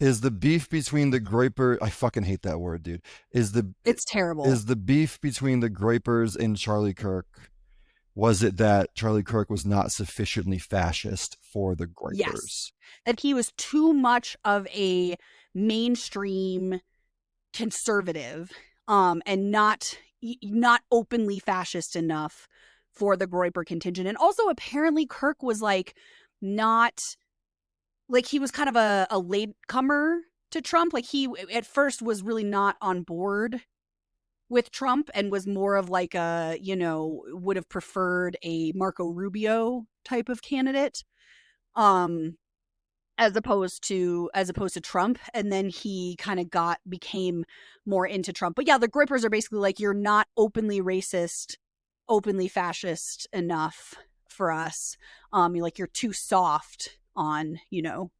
Is the beef between the Groyper? I fucking hate that word, dude. It's terrible. Is the beef between the Groypers and Charlie Kirk? Was it that Charlie Kirk was not sufficiently fascist for the Groypers? Yes, that he was too much of a mainstream conservative, and not openly fascist enough for the Groyper contingent. And also, apparently, Kirk was like not like he was kind of a latecomer to Trump. Like he at first was really not on board with Trump and was more of like a, would have preferred a Marco Rubio type of candidate, as opposed to Trump. And then he kind of became more into Trump. But yeah, the Groypers are basically like, you're not openly racist, openly fascist enough for us. You're too soft on,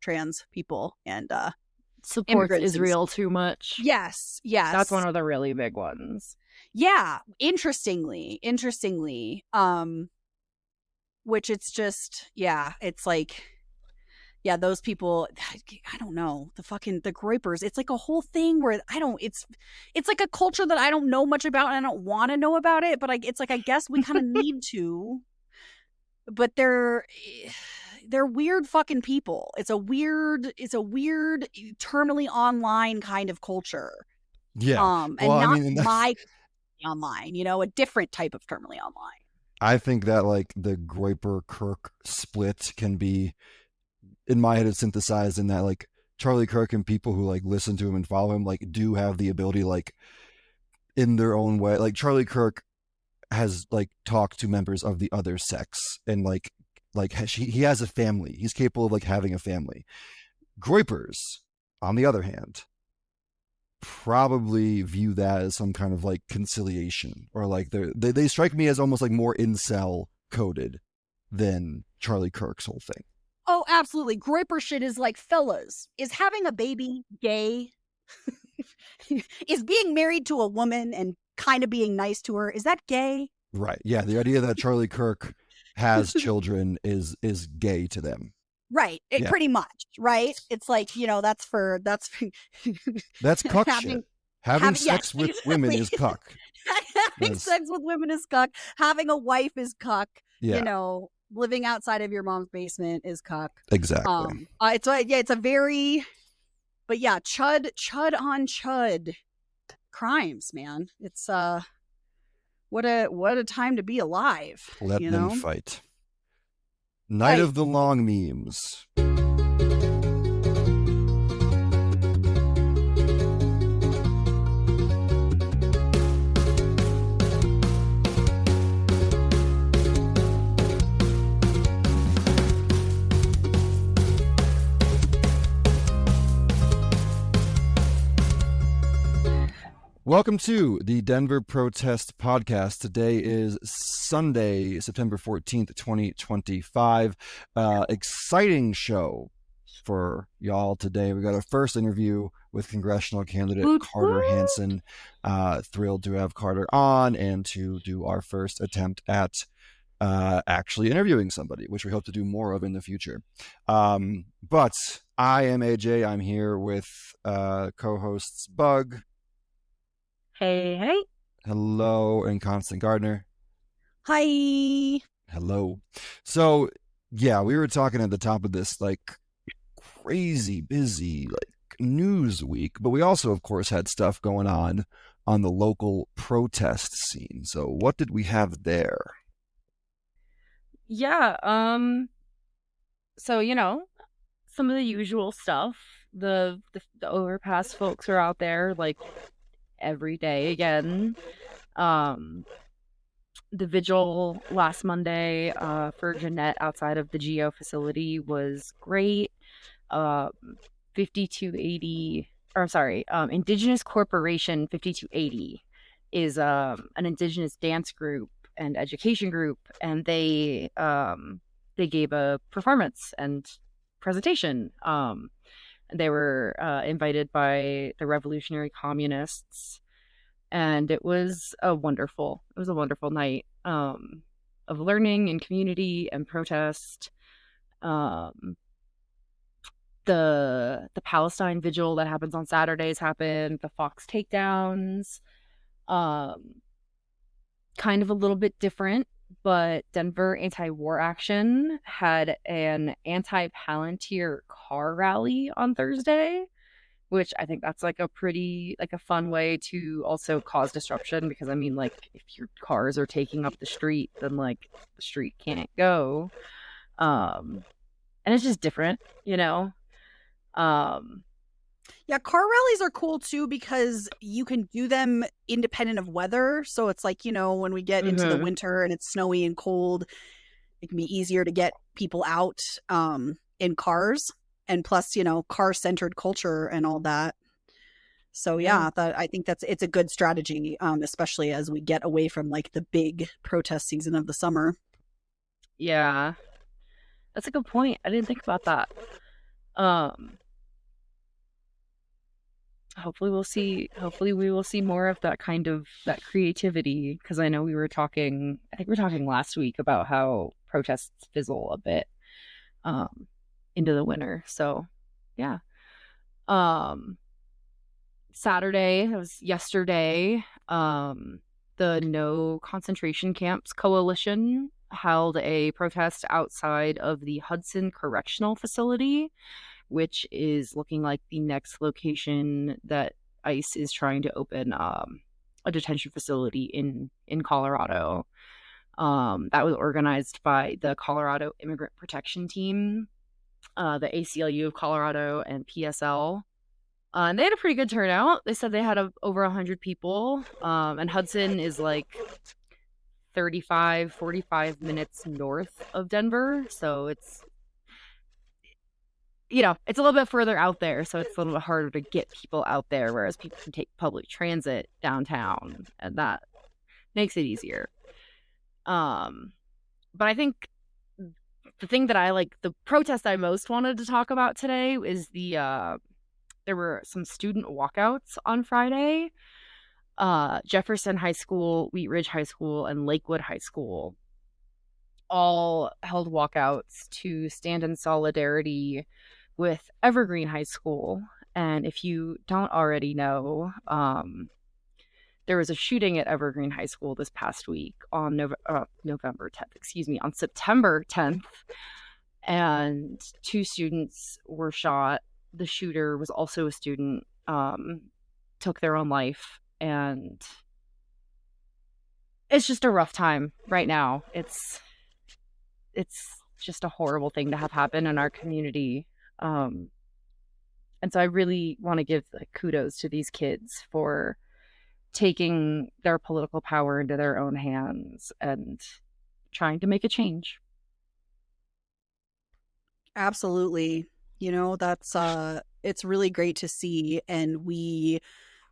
trans people and supports Israel too much. Yes. That's one of the really big ones. Yeah, interestingly, which it's just, yeah, it's like, yeah, those people, I don't know, the Groypers, it's like a whole thing where it's like a culture that I don't know much about and I don't want to know about it, but it's like, I guess we kind of need to, but they're weird fucking people. It's a weird terminally online kind of culture. Yeah. And my online, a different type of terminally online. I think that like the Groyper Kirk split can be, in my head, it's synthesized in that like Charlie Kirk and people who like listen to him and follow him like do have the ability, like in their own way. Like Charlie Kirk has like talked to members of the other sex and like he has a family. He's capable of like having a family. Groypers, on the other hand, probably view that as some kind of like conciliation, or like they strike me as almost like more incel coded than Charlie Kirk's whole thing. Oh, absolutely. Groyper shit is like, fellas, is having a baby gay? Is being married to a woman and kind of being nice to her, is that gay? Right. Yeah. The idea that Charlie Kirk has children is gay to them. Right. Pretty much. Right. It's like, that's cuck shit. Having sex with women is cuck. Having sex with women is cuck. Having a wife is cuck. Yeah. Living outside of your mom's basement is cuck. Exactly. It's a very, but yeah, chud on chud crimes, man. It's what a time to be alive. Let them fight. Night of the Long memes. Welcome to the Denver Protest Podcast. Today is Sunday, September 14th, 2025. Exciting show for y'all today. We got our first interview with Congressional candidate Carter Hanson. Thrilled to have Carter on and to do our first attempt at actually interviewing somebody, which we hope to do more of in the future. But I am AJ. I'm here with co-hosts Bug. Hey. Hello, and Constant Gardner. Hi. Hello. So, yeah, we were talking at the top of this, like, crazy busy, like, news week, but we also, of course, had stuff going on the local protest scene. So, what did we have there? Yeah, so, some of the usual stuff. The overpass folks are out there, like, every day again. The vigil last Monday for Jeanette outside of the GEO facility was great. 5280, or I'm sorry, Indigenous Corporation 5280 is an Indigenous dance group and education group, and they gave a performance and presentation. They were invited by the Revolutionary Communists, and it was a wonderful night of learning and community and protest. The the Palestine vigil that happens on Saturdays happened, the Fox takedowns. Kind of a little bit different, but Denver Anti-War Action had an anti-Palantir car rally on Thursday, which I think that's like a pretty, like a fun way to also cause disruption, because I mean, like, if your cars are taking up the street, then like the street can't go. And it's just different, you know? Yeah, car rallies are cool too because you can do them independent of weather. So it's like, you know, when we get into the winter and it's snowy and cold, it can be easier to get people out in cars. And plus, you know, car-centered culture and all that. So yeah, I think it's a good strategy, especially as we get away from like the big protest season of the summer. Yeah, that's a good point. I didn't think about that. Hopefully we will see more of that kind of that creativity, because I know I think we were talking last week about how protests fizzle a bit into the winter. So yeah. Saturday, that was yesterday, the No Concentration Camps Coalition held a protest outside of the Hudson Correctional Facility, which is looking like the next location that ICE is trying to open a detention facility in Colorado. That was organized by the Colorado Immigrant Protection Team, the ACLU of Colorado, and PSL. And they had a pretty good turnout. They said they had over 100 people. And Hudson is like 45 minutes north of Denver. So it's, you know, it's a little bit further out there, so it's a little bit harder to get people out there, whereas people can take public transit downtown, and that makes it easier. But I think the thing that the protest I most wanted to talk about today is there were some student walkouts on Friday. Jefferson High School, Wheat Ridge High School, and Lakewood High School all held walkouts to stand in solidarity with Evergreen High School. And if you don't already know, there was a shooting at Evergreen High School this past week on on September 10th, and 2 students were shot. The shooter was also a student, took their own life, and it's just a rough time right now. It's just a horrible thing to have happen in our community. And so I really want to give kudos to these kids for taking their political power into their own hands and trying to make a change. Absolutely. You know, that's it's really great to see. And we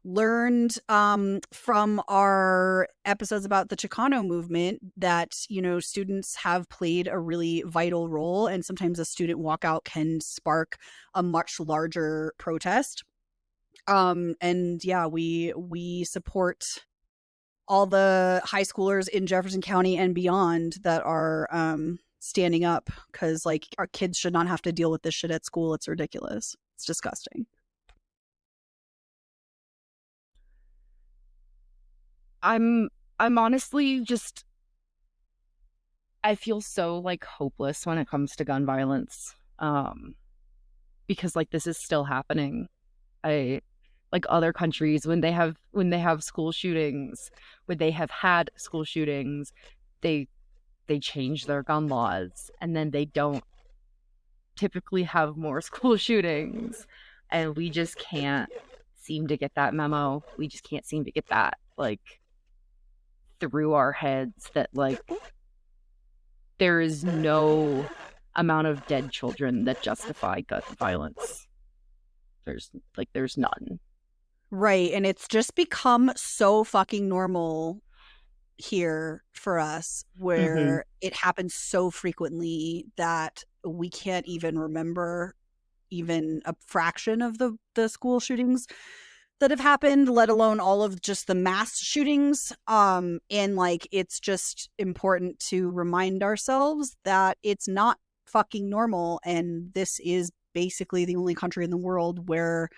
learned from our episodes about the Chicano movement that, you know, students have played a really vital role, and sometimes a student walkout can spark a much larger protest. And yeah, we support all the high schoolers in Jefferson County and beyond that are standing up, because like our kids should not have to deal with this shit at school. It's ridiculous. It's disgusting. I'm honestly just, I feel so like hopeless when it comes to gun violence, because like this is still happening. Like other countries, when they have school shootings, when they have had school shootings, they change their gun laws, and then they don't typically have more school shootings, and we just can't seem to get that memo. We just can't seem to get that like through our heads that like there is no amount of dead children that justify gun violence. There's none. Right. And it's just become so fucking normal here for us, where it happens so frequently that we can't even remember even a fraction of the school shootings that have happened, let alone all of just the mass shootings. And like, it's just important to remind ourselves that it's not fucking normal, and this is basically the only country in the world where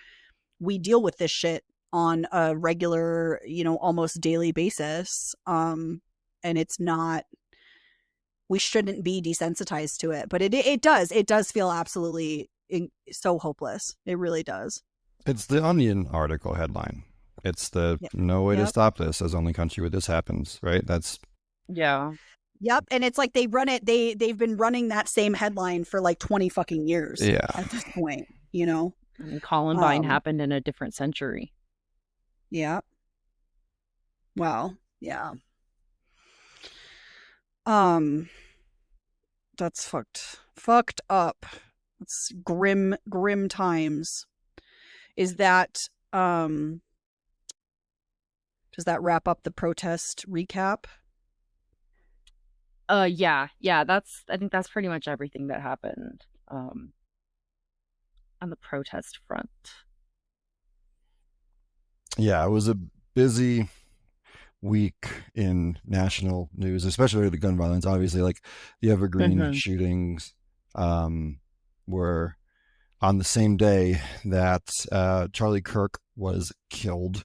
we deal with this shit on a regular, almost daily basis. And it's not, we shouldn't be desensitized to it, but it does feel absolutely so hopeless. It really does. It's the Onion article headline. It's the no way to stop this as only country where this happens, right? That's Yep, and it's like they've been running that same headline for like 20 fucking years at this point, And Columbine happened in a different century. Yeah. Well, yeah. That's fucked up. It's grim times. Is that does that wrap up the protest recap? Yeah, I think that's pretty much everything that happened on the protest front. Yeah, it was a busy week in national news, especially the gun violence. Obviously, like the Evergreen shootings were on the same day that Charlie Kirk was killed.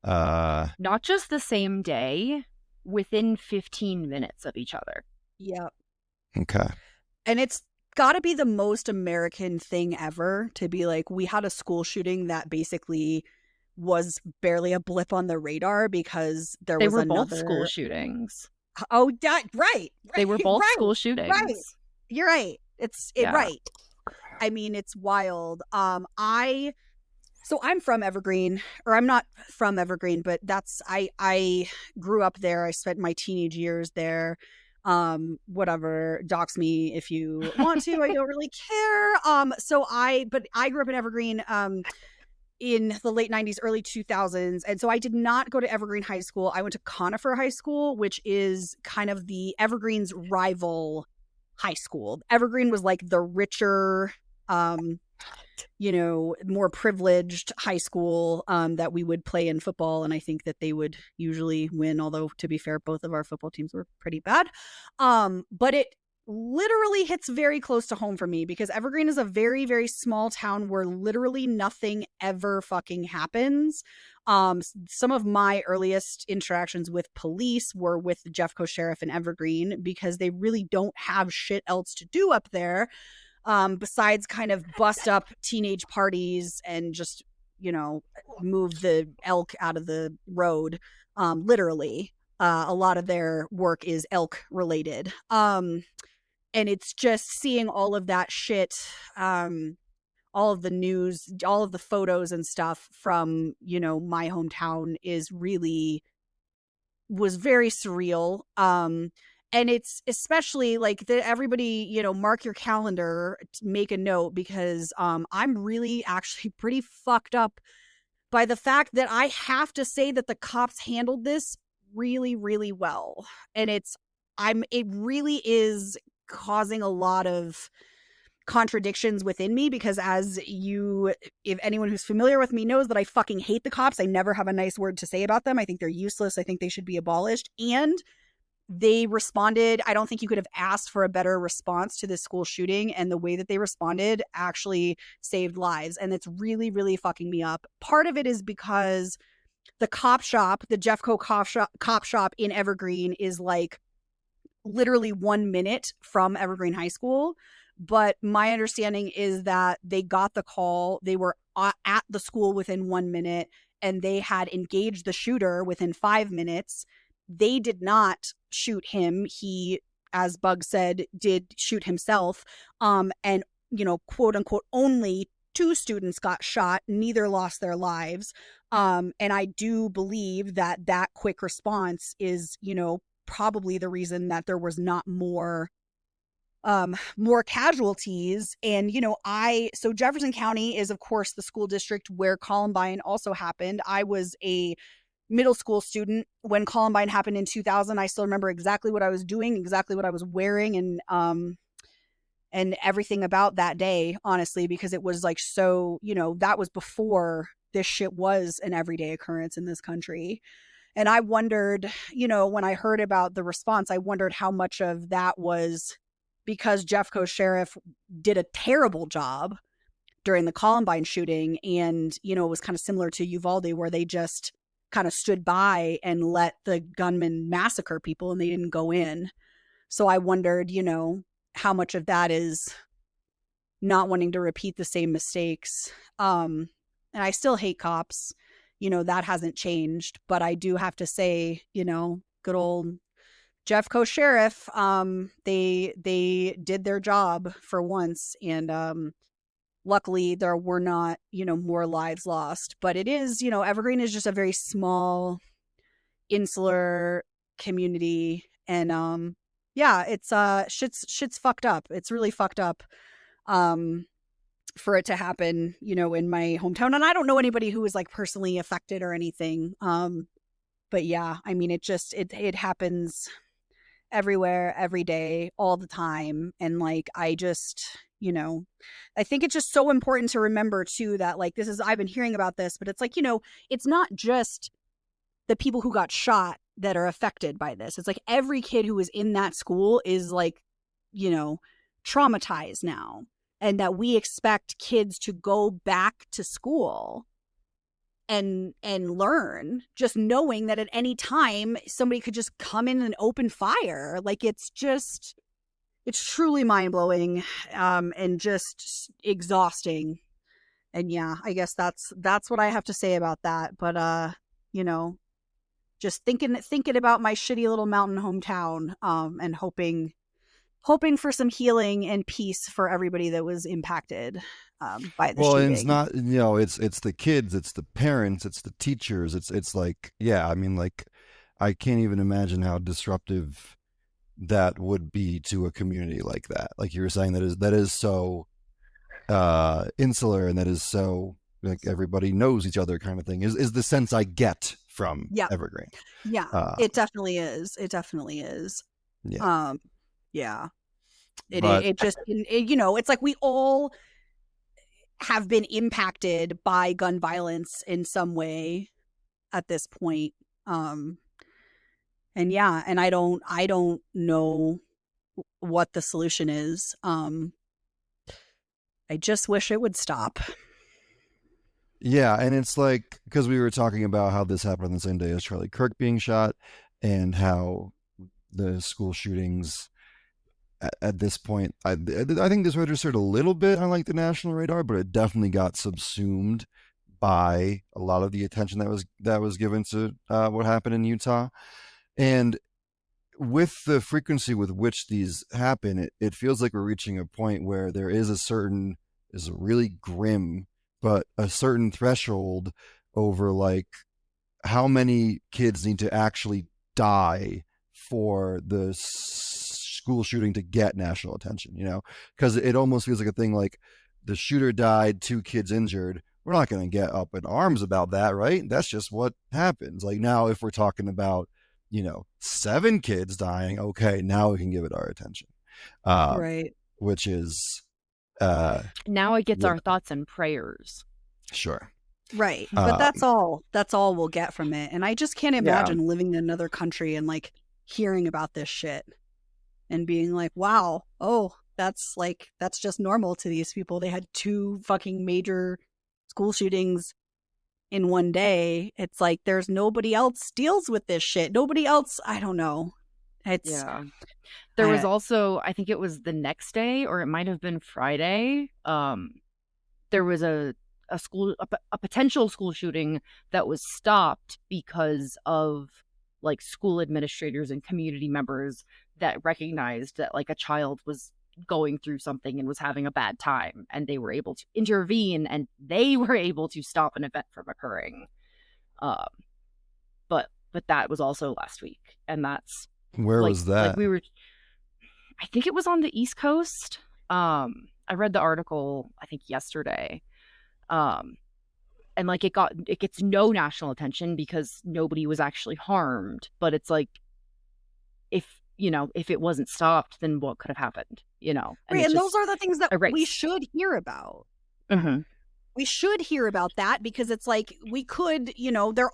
Not just the same day, within 15 minutes of each other. Yep. Okay. And it's got to be the most American thing ever to be like, we had a school shooting that basically was barely a blip on the radar because they were both school shootings. Oh, right. They were both school shootings. Right. You're right. Right. I mean, it's wild. So I'm from Evergreen, or I'm not from Evergreen, but I grew up there. I spent my teenage years there. Whatever, dox me if you want to. I don't really care. But I grew up in Evergreen in the late 90s, early 2000s. And so I did not go to Evergreen High School. I went to Conifer High School, which is kind of the Evergreen's rival high school. Evergreen was like the richer, more privileged high school that we would play in football. And I think that they would usually win, although to be fair, both of our football teams were pretty bad. But it literally hits very close to home for me because Evergreen is a very, very small town where literally nothing ever fucking happens. Some of my earliest interactions with police were with the Jeffco Sheriff in Evergreen because they really don't have shit else to do up there. Besides kind of bust up teenage parties and just, move the elk out of the road. Literally, a lot of their work is elk related. And it's just seeing all of that shit, all of the news, all of the photos and stuff from, my hometown was very surreal. And it's especially like everybody, mark your calendar, make a note, because I'm really actually pretty fucked up by the fact that I have to say that the cops handled this really, really well. And it really is causing a lot of contradictions within me because if anyone who's familiar with me knows that I fucking hate the cops. I never have a nice word to say about them. I think they're useless. I think they should be abolished. And they responded. I don't think you could have asked for a better response to this school shooting, and the way that they responded actually saved lives. And it's really, really fucking me up. Part of it is because the cop shop, the Jeffco cop shop in Evergreen is like literally 1 minute from Evergreen High School. But my understanding is that they got the call, they were at the school within 1 minute, and they had engaged the shooter within 5 minutes. They did not shoot him. He, as Bug said, did shoot himself. And, quote unquote, only 2 students got shot. Neither lost their lives. And I do believe that quick response is, probably the reason that there was not more casualties. And, so Jefferson County is, of course, the school district where Columbine also happened. I was a middle school student when Columbine happened in 2000. I still remember exactly what I was doing, exactly what I was wearing, and everything about that day, honestly, because it was like, so, that was before this shit was an everyday occurrence in this country. And I wondered, when I heard about the response, I wondered how much of that was because Jeffco Sheriff did a terrible job during the Columbine shooting. And, you know, it was kind of similar to Uvalde, where they just kind of stood by and let the gunmen massacre people and they didn't go in. So I wondered, you know, how much of that is not wanting to repeat the same mistakes. And I still hate cops. You know, that hasn't changed. But I do have to say, you know, good old Jeffco Sheriff, they did their job for once. And luckily there were not, you know, more lives lost. But it is, you know, Evergreen is just a very small, insular community. And yeah, it's shit's fucked up. It's really fucked up. For it to happen, you know, in my hometown. And I don't know anybody who was like personally affected or anything. But yeah, I mean, it happens everywhere, every day, all the time. And like, I just, you know, I think it's just so important to remember too, that like, I've been hearing about this, but it's like, you know, it's not just the people who got shot that are affected by this. It's like every kid who was in that school is like, you know, traumatized now. And that we expect kids to go back to school and learn, just knowing that at any time somebody could just come in and open fire. Like, it's truly mind-blowing, and just exhausting. And yeah, I guess that's what I have to say about that. But you know, just thinking about my shitty little mountain hometown, and hoping for some healing and peace for everybody that was impacted by the shooting. Well, and it's not, you know, it's the kids, it's the parents, it's the teachers. It's like, yeah, I mean, like, I can't even imagine how disruptive that would be to a community like that. Like you were saying, that is so insular, and that is so like everybody knows each other kind of thing is the sense I get from Evergreen. Yeah, it definitely is. It definitely is. Yeah. Yeah. It just, you know, it's like we all have been impacted by gun violence in some way at this point. And yeah, and I don't know what the solution is. I just wish it would stop. Yeah, and it's like, because we were talking about how this happened on the same day as Charlie Kirk being shot, and how the school shootings at this point, I think this registered a little bit on like the national radar, but it definitely got subsumed by a lot of the attention that was given to what happened in Utah. And with the frequency with which these happen, it feels like we're reaching a point where there is is really grim, but a certain threshold over like how many kids need to actually die for the school shooting to get national attention, you know, because it almost feels like a thing like the shooter died, 2 kids injured. We're not going to get up in arms about that, right? That's just what happens. Like now, if we're talking about, you know, 7 kids dying, okay, now we can give it our attention. Right. Which is now it gets our thoughts and prayers. Sure. Right. But that's all we'll get from it. And I just can't imagine living in another country and like hearing about this shit and being like, wow, oh, that's just normal to these people. They had 2 fucking major school shootings in one day. It's like there's nobody else deals with this shit. Nobody else, I don't know. There was also, I think it was the next day, or it might have been Friday. There was a potential school shooting that was stopped because of like school administrators and community members that recognized that like a child was going through something and was having a bad time, and they were able to intervene and they were able to stop an event from occurring. But that was also last week, and that's where was that? Like I think it was on the East Coast. I read the article I think yesterday. And like it gets no national attention because nobody was actually harmed, but it's like if it wasn't stopped, then what could have happened, you know? And, right, and those are the things that we should hear about. Mm-hmm. We should hear about that because it's like we could, you know, there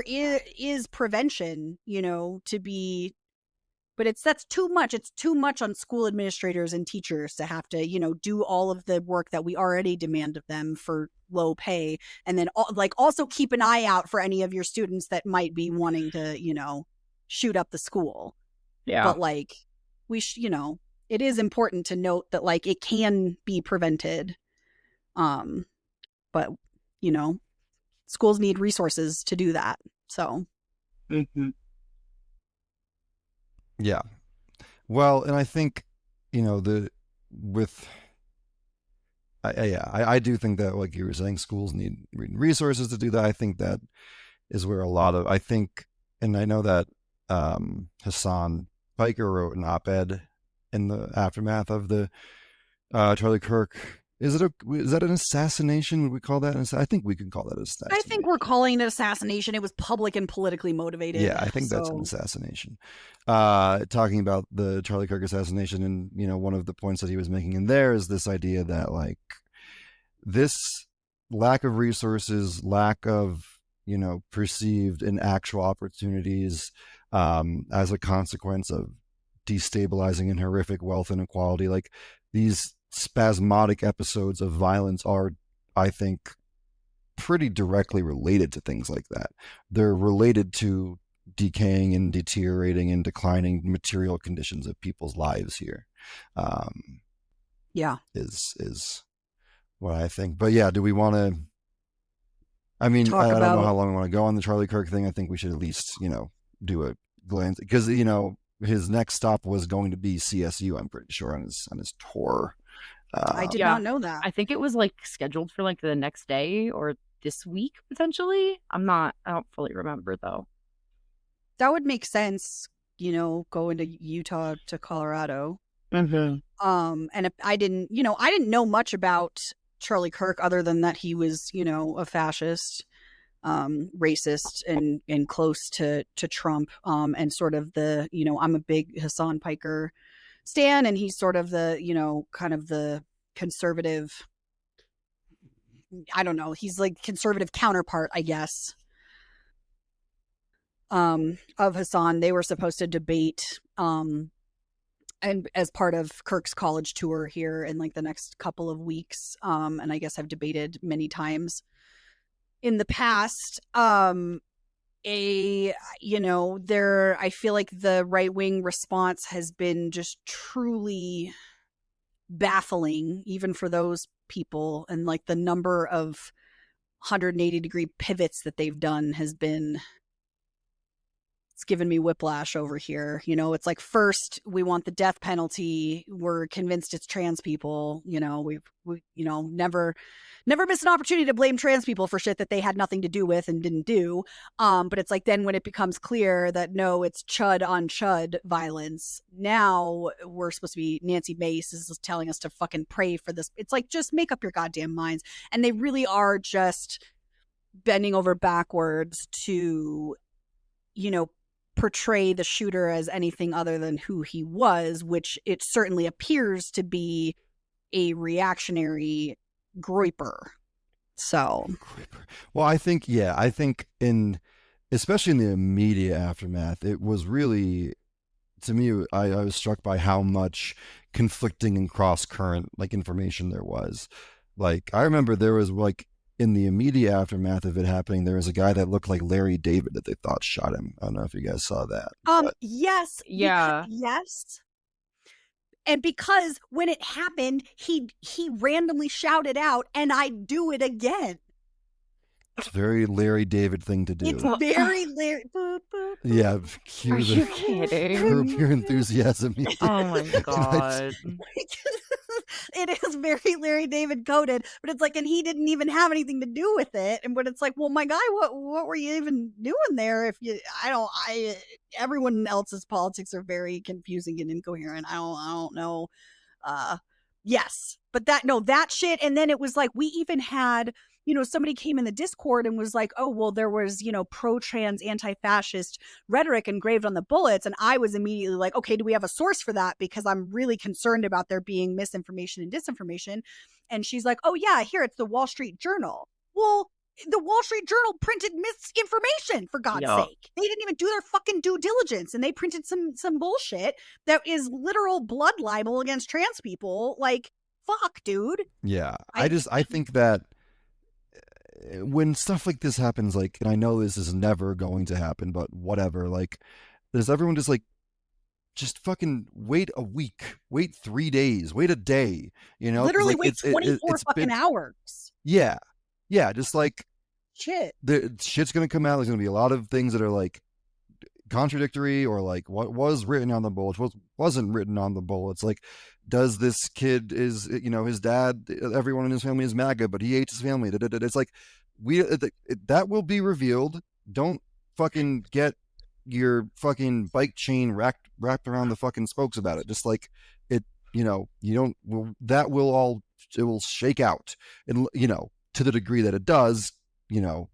is prevention, you know, to be But that's too much. It's too much on school administrators and teachers to have to, do all of the work that we already demand of them for low pay. And then also keep an eye out for any of your students that might be wanting to, shoot up the school. Yeah. But it is important to note that it can be prevented. But, schools need resources to do that. So. Mm-hmm. Yeah. Well, and I think, I do think that, like you were saying, schools need resources to do that. I think that is where and I know that Hassan Piker wrote an op-ed in the aftermath of the Charlie Kirk. Is that an assassination? Would we call that I think we can call that assassination. I think we're calling it assassination. It was public and politically motivated. Yeah, I think that's an assassination. Talking about the Charlie Kirk assassination, and one of the points that he was making in there is this idea that this lack of resources, lack of perceived and actual opportunities as a consequence of destabilizing and horrific wealth inequality, these spasmodic episodes of violence are, I think, pretty directly related to things like that. They're related to decaying and deteriorating and declining material conditions of people's lives here. Is what I think. But yeah, do we want to? I mean, I don't know how long we want to go on the Charlie Kirk thing. I think we should at least, do a glance, because his next stop was going to be CSU. I'm pretty sure on his tour. I did not know that. I think it was scheduled for the next day or this week potentially. I don't fully remember though. That would make sense, going to Utah to Colorado. Mm-hmm. And I didn't know much about Charlie Kirk other than that he was, a fascist, racist and close to Trump, and sort of the, I'm a big Hassan Piker stan, and he's sort of the, kind of the conservative, I don't know, he's conservative counterpart, I guess, of Hassan. They were supposed to debate, and as part of Kirk's college tour here in the next couple of weeks, and I guess I've debated many times in the past. I feel like the right-wing response has been just truly baffling, even for those people, and the number of 180-degree pivots that they've done has been, it's given me whiplash over here. It's first we want the death penalty, we're convinced it's trans people, we never miss an opportunity to blame trans people for shit that they had nothing to do with and didn't do. But it's then when it becomes clear that no, it's chud on chud violence, now we're supposed to be, Nancy Mace is telling us to fucking pray for this. It's just make up your goddamn minds. And they really are just bending over backwards to, portray the shooter as anything other than who he was, which it certainly appears to be a reactionary Groyper. So, well, I think especially in the immediate aftermath, it was really, to me, I was struck by how much conflicting and cross current information there was. I remember there was in the immediate aftermath of it happening, there was a guy that looked like Larry David that they thought shot him. I don't know if you guys saw that. Yes. Yeah. Yes. And because when it happened, he randomly shouted out, "And I'd do it again." It's a very Larry David thing to do. It's very Larry. Yeah. Are you kidding? Curb Your Enthusiasm. Oh my god. It is very Larry David coded, but it's and he didn't even have anything to do with it. And but it's well, my guy, what were you even doing there? If you, everyone else's politics are very confusing and incoherent. I don't know. Yes, but that shit. And then it was we even had, somebody came in the Discord and was oh, well, there was, pro-trans, anti-fascist rhetoric engraved on the bullets. And I was immediately okay, do we have a source for that? Because I'm really concerned about there being misinformation and disinformation. And she's oh, yeah, here, it's the Wall Street Journal. Well, the Wall Street Journal printed misinformation, for God's sake. They didn't even do their fucking due diligence, and they printed some bullshit that is literal blood libel against trans people. Like, fuck, dude. Yeah. I think that when stuff like this happens, like, and I know this is never going to happen, but whatever, like, does everyone just like, just fucking wait a week, wait 3 days, wait a day, you know? Literally like, wait 24 fucking hours. Yeah. Yeah. Just like, shit. Shit's going to come out. There's going to be a lot of things that are like contradictory, or like what was written on the bullets, what wasn't written on the bullets. Like, does this kid is, you know, his dad, everyone in his family is MAGA, but he hates his family. It's like, that will be revealed. Don't fucking get your fucking bike chain wrapped around the fucking spokes about it. Just like it, you know, it will shake out, and, you know, to the degree that it does, you know,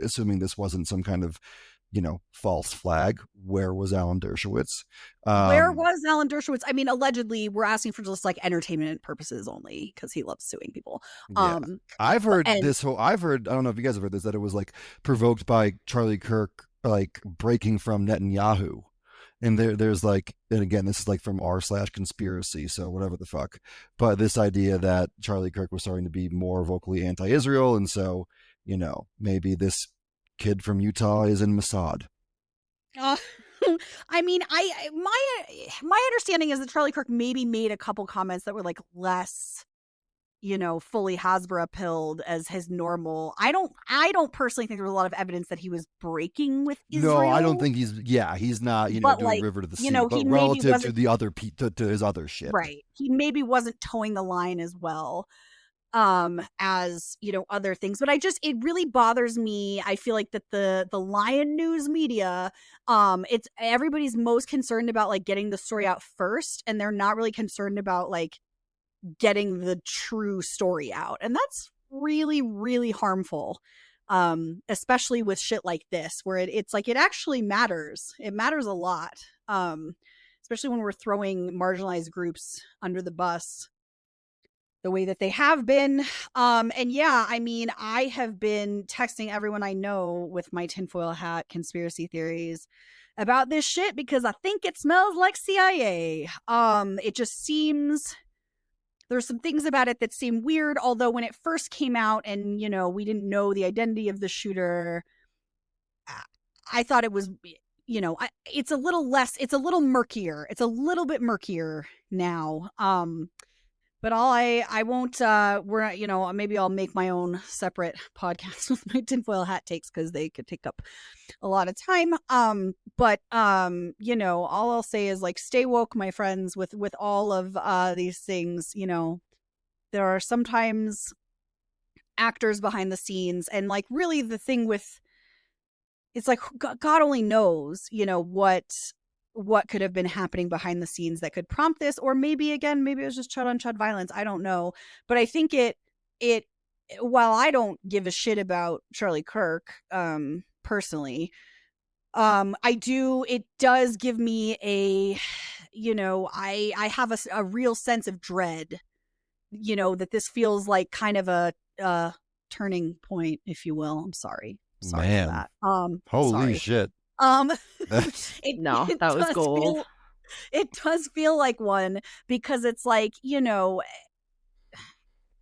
assuming this wasn't some kind of, you know, false flag. Where was Alan Dershowitz? Where was Alan Dershowitz? I mean, allegedly, we're asking for just like entertainment purposes only, because he loves suing people. Yeah. I've heard I don't know if you guys have heard this, that it was like provoked by Charlie Kirk, like breaking from Netanyahu. And there's like, and again, this is like from r/conspiracy, so whatever the fuck, but this idea that Charlie Kirk was starting to be more vocally anti-Israel, and so, you know, maybe this kid from Utah is in Mossad. I mean, my understanding is that Charlie Kirk maybe made a couple comments that were like less, you know, fully Hasbara pilled as his normal. I don't personally think there was a lot of evidence that he was breaking with Israel. No, I don't think he's not, you know, doing like, river to the sea, you know, but relative to the other to his other shit. Right. He maybe wasn't towing the line as well as, you know, other things. But it really bothers me. I feel like that the Lion News media, it's everybody's most concerned about like getting the story out first, and they're not really concerned about like getting the true story out. And that's really, really harmful, especially with shit like this, where it's like, it actually matters. It matters a lot, especially when we're throwing marginalized groups under the bus the way that they have been. And yeah, I mean, I have been texting everyone I know with my tinfoil hat conspiracy theories about this shit, because I think it smells like CIA. It just seems... There's some things about it that seem weird, although when it first came out and, you know, we didn't know the identity of the shooter, I thought it was, you know, it's a little murkier. It's a little bit murkier now. But I won't, we're, you know, maybe I'll make my own separate podcast with my tinfoil hat takes, because they could take up a lot of time. But you know, all I'll say is like, stay woke, my friends, with all of these things. You know, there are sometimes actors behind the scenes, and like, really the thing with, it's like, God only knows, you know, what could have been happening behind the scenes that could prompt this, or maybe it was just chud on chud violence. I don't know. But I think it while I don't give a shit about Charlie Kirk personally, it does give me a, you know, I have a real sense of dread, you know, that this feels like kind of a turning point, if you will. I'm sorry Man. for that. Holy sorry. Shit. That was gold. It does feel like one, because it's like, you know,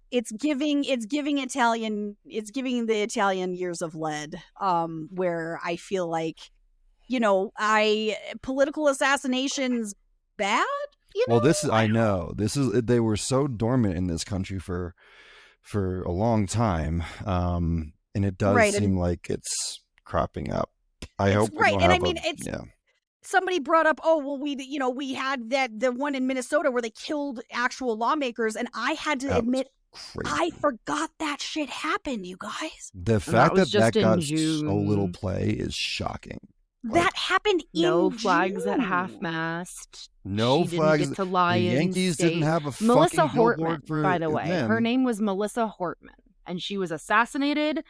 it's giving the Italian years of lead, where I feel like, you know, political assassinations bad, you know? Well, they were so dormant in this country for a long time, and it does seem like it's cropping up. I hope we don't have somebody brought up, oh, well, we had the one in Minnesota where they killed actual lawmakers, and I had to admit, crazy. I forgot that shit happened, you guys. The fact that got so little play is shocking. That happened in no flags at half-mast. No flags. Didn't get to lie the Yankees state. didn't have a Melissa fucking Hortman, by the way. Her name was Melissa Hortman, and she was assassinated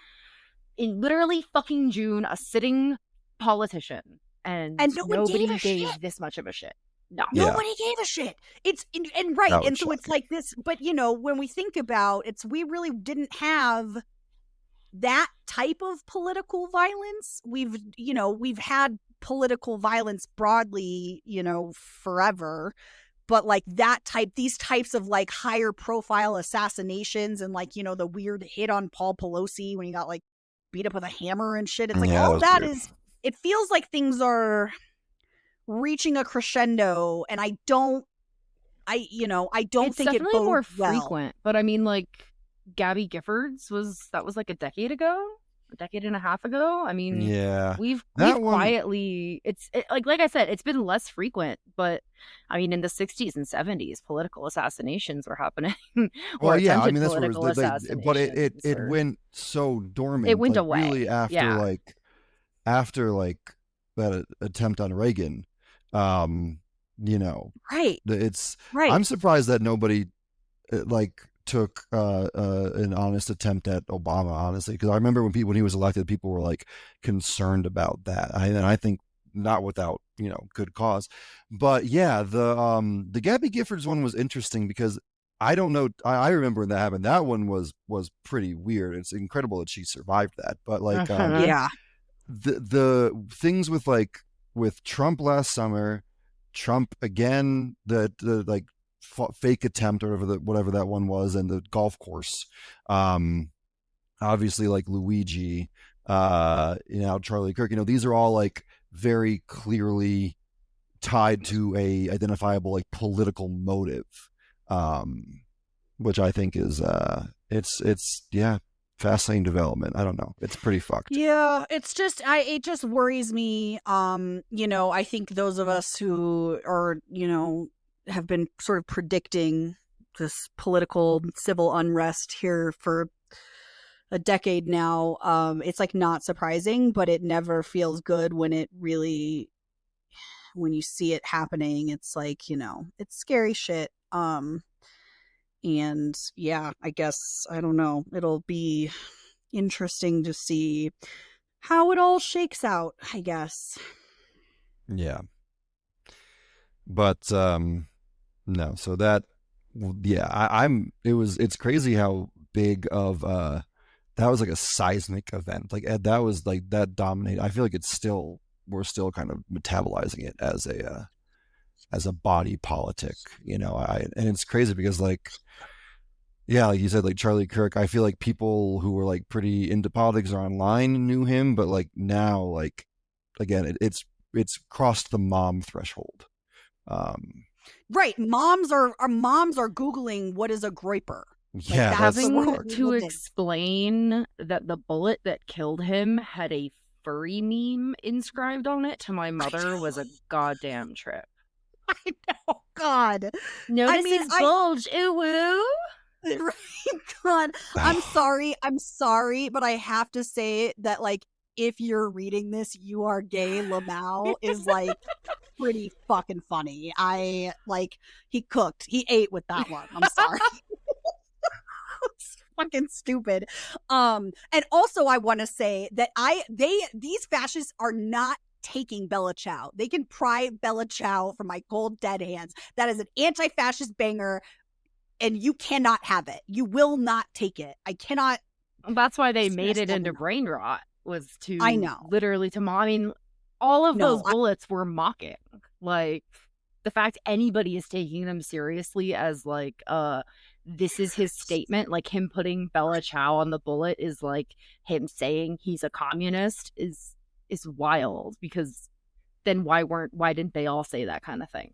in literally fucking June, a sitting politician. And nobody gave this much of a shit. No. Nobody gave a shit. So it's like this, but you know, when we think about it, we really didn't have that type of political violence. We've had political violence broadly, forever. But like these types of like higher profile assassinations and like, the weird hit on Paul Pelosi when he got like beat up with a hammer and shit. It's like all that is, it feels like things are reaching a crescendo, and I don't think it's it definitely bodes more well. frequent. But I mean, like Gabby Giffords was like a decade and a half ago. I mean, we've quietly, like I said, it's been less frequent, but I mean, in the 60s and 70s, political assassinations were happening. Well, yeah, I mean, that's where but it went so dormant. It went like, away. Really after that attempt on Reagan, right. It's right. I'm surprised that nobody took an honest attempt at Obama, honestly, because I remember when he was elected, people were like concerned about that. And I think not without good cause. But yeah, the Gabby Giffords one was interesting because I don't know. I remember when that happened. That one was pretty weird. It's incredible that she survived that. But the things with Trump last summer, Trump again, the fake attempt or whatever that one was, and the golf course, obviously like Luigi, Charlie Kirk, these are all like very clearly tied to a identifiable like political motive, which I think is it's fascinating development. I don't know, it's pretty fucked. Yeah, it's just it just worries me. I think those of us who are have been sort of predicting this political civil unrest here for a decade now. It's like not surprising, but it never feels good when you see it happening. It's like, it's scary shit. And yeah, I guess, I don't know. It'll be interesting to see how it all shakes out, I guess. Yeah. But, no, so that, yeah, it's crazy how big of that was like a seismic event. Like that was like that dominated. I feel like we're still kind of metabolizing it as a body politic, and it's crazy because like you said, like Charlie Kirk, I feel like people who were like pretty into politics or online knew him, but like now, like again, it's crossed the mom threshold. Right, moms are Googling what is a Groyper. Yeah, having to explain that the bullet that killed him had a furry meme inscribed on it to my mother was a goddamn trip. I know, God. Notice his bulge, ooh woo. Right, God. I'm sorry, but I have to say that, like, if you're reading this, you are gay, Lamau is like pretty fucking funny. He ate with that one. I'm sorry. It's fucking stupid. And also I want to say that these fascists are not taking Bella Ciao. They can pry Bella Ciao from my cold dead hands. That is an anti-fascist banger, and you cannot have it. You will not take it. I cannot. That's why they made it into brain rot, was to I know. Literally to I mean, all of those bullets were mocking. Like the fact anybody is taking them seriously as like this is his statement, like him putting Bella Ciao on the bullet is like him saying he's a communist is wild, because then why didn't they all say that kind of thing,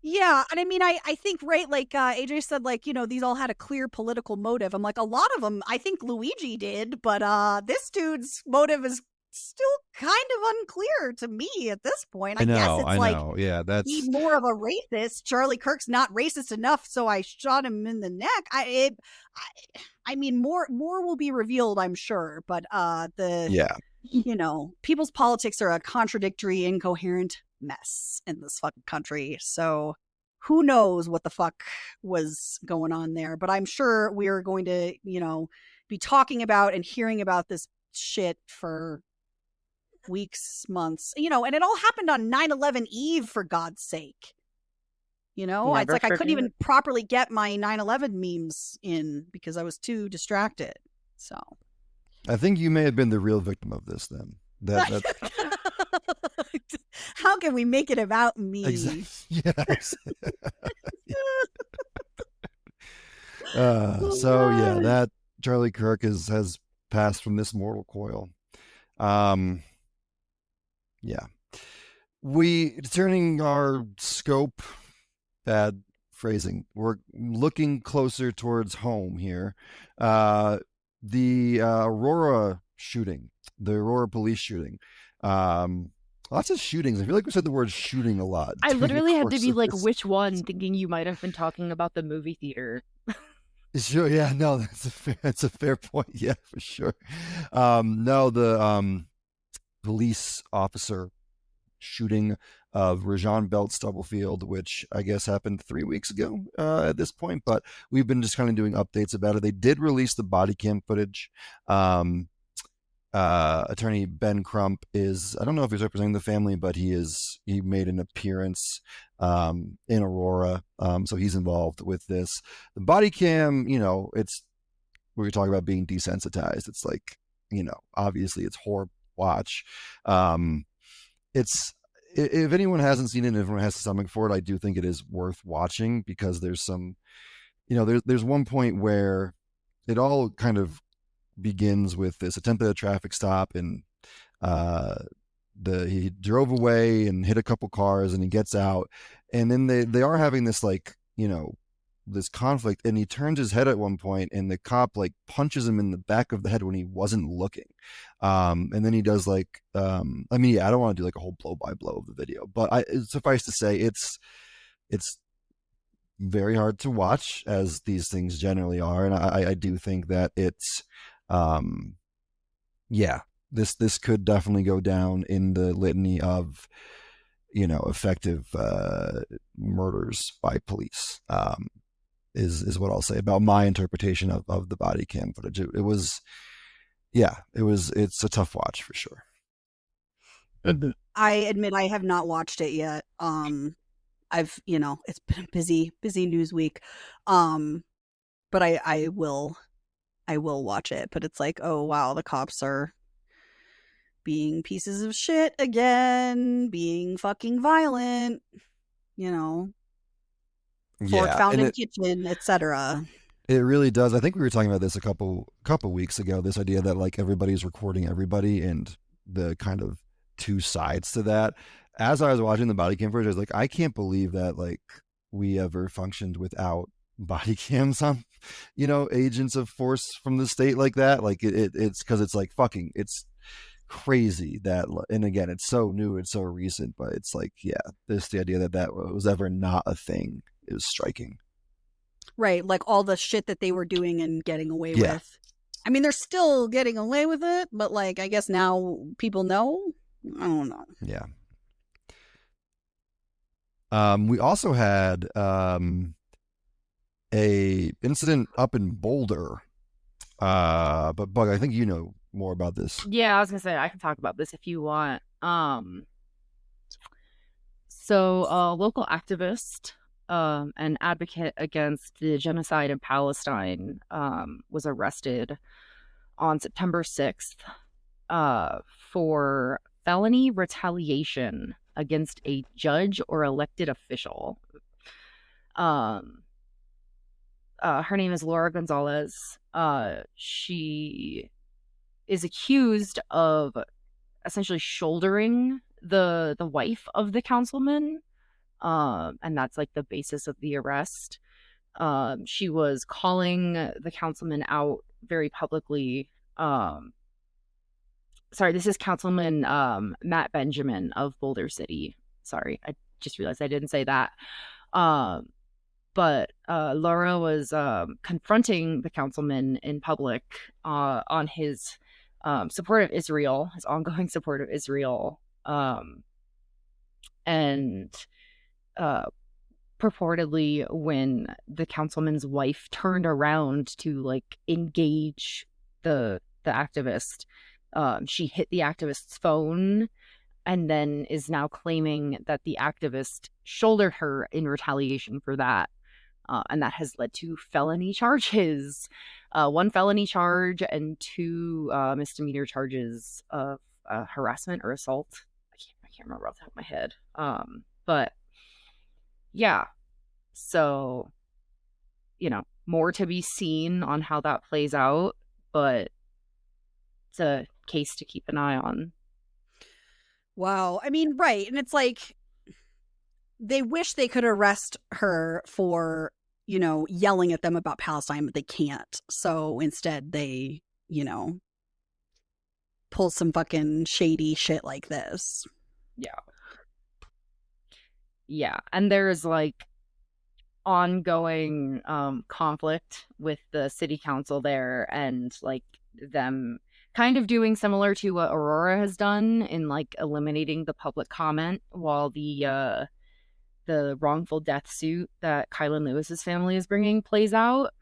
Yeah, and I mean, I think, right, like AJ said, like, these all had a clear political motive. I'm like, a lot of them, I think Luigi did, but this dude's motive is still kind of unclear to me at this point. I guess it's yeah, that's he's more of a racist. Charlie Kirk's not racist enough, so I shot him in the neck. I mean, more will be revealed, I'm sure, but people's politics are a contradictory, incoherent mess in this fucking country. So who knows what the fuck was going on there, but I'm sure we are going to, be talking about and hearing about this shit for weeks, months, and it all happened on 9/11 Eve, for God's sake. It's like I couldn't even properly get my 9/11 memes in because I was too distracted. So I think you may have been the real victim of this then. That How can we make it about me? Exactly. Yes. So yeah, that Charlie Kirk has passed from this mortal coil. Yeah. We turning our scope, bad phrasing. We're looking closer towards home here. The Aurora shooting, the Aurora police shooting. Lots of shootings. I feel like we said the word shooting a lot. I literally had to be like, this. which one? Thinking you might have been talking about the movie theater. Sure. Yeah. No, that's a fair point. Yeah, for sure. No, the police officer shooting of Rajon Belt Stubblefield, which I guess happened 3 weeks ago at this point, but we've been just kind of doing updates about it. They did release the body cam footage. Attorney Ben Crump is, I don't know if he's representing the family, but he made an appearance in Aurora, so he's involved with this. The body cam, it's, we were talking about being desensitized. It's like, obviously it's horror watch. It's, if anyone hasn't seen it and everyone has the stomach for it, I do think it is worth watching, because there's some, there's one point where it all kind of begins with this attempt at a traffic stop, and he drove away and hit a couple cars, and he gets out, and then they are having this, like, this conflict, and he turns his head at one point, and the cop like punches him in the back of the head when he wasn't looking, and then he does like I don't want to do like a whole blow by blow of the video, but suffice to say it's very hard to watch, as these things generally are, and I do think that it's this could definitely go down in the litany of effective murders by police, is what I'll say about my interpretation of the body cam footage. It's a tough watch for sure. I admit I have not watched it yet. I've, it's been a busy news week. But I will watch it. But it's like, oh wow, the cops are being pieces of shit again, being fucking violent, fork found in kitchen, etc. It really does. I think we were talking about this a couple weeks ago, this idea that like everybody's recording everybody, and the kind of two sides to that. As I was watching the body cam footage, I was like, I can't believe that like we ever functioned without body cams on, agents of force from the state like that. Like it's because it's like fucking, it's crazy that, and again, it's so new, it's so recent, but it's like, the idea that was ever not a thing is striking. Right, like all the shit that they were doing and getting away with. I mean, they're still getting away with it, but like, I guess now people know. I don't know. Yeah. We also had a incident up in Boulder. But Bug, I think you know more about this. Yeah, I was gonna say I can talk about this if you want. So a local activist, an advocate against the genocide in Palestine, was arrested on September 6th for felony retaliation against a judge or elected official. Her name is Laura Gonzalez. She is accused of essentially shouldering the wife of the councilman, and that's like the basis of the arrest. She was calling the councilman out very publicly. Sorry, this is Councilman Matt Benjamin of Boulder City. Sorry, I just realized I didn't say that. But Laura was confronting the councilman in public on his support of Israel, his ongoing support of Israel, and purportedly when the councilman's wife turned around to like engage the activist, she hit the activist's phone, and then is now claiming that the activist shouldered her in retaliation for that. and that has led to felony charges, 1 felony charge and 2 misdemeanor charges of harassment or assault. I can't remember off the top of my head. But yeah, so, more to be seen on how that plays out, but it's a case to keep an eye on. Wow. I mean, right. And it's like, they wish they could arrest her for, yelling at them about Palestine, but they can't. So instead they, pull some fucking shady shit like this. Yeah. Yeah. And there's like ongoing conflict with the city council there, and like them kind of doing similar to what Aurora has done in like eliminating the public comment while the wrongful death suit that Kylan Lewis's family is bringing plays out.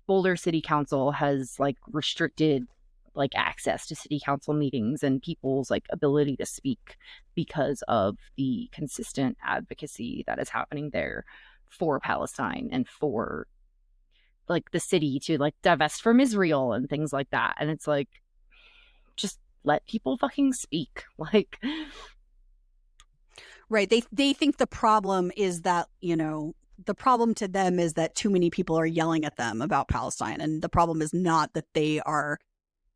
Boulder City Council has like restricted like access to city council meetings and people's like ability to speak because of the consistent advocacy that is happening there for Palestine and for like the city to like divest from Israel and things like that. And it's like, just let people fucking speak. Like, right. They think the problem is that, the problem to them is that too many people are yelling at them about Palestine. And the problem is not that they are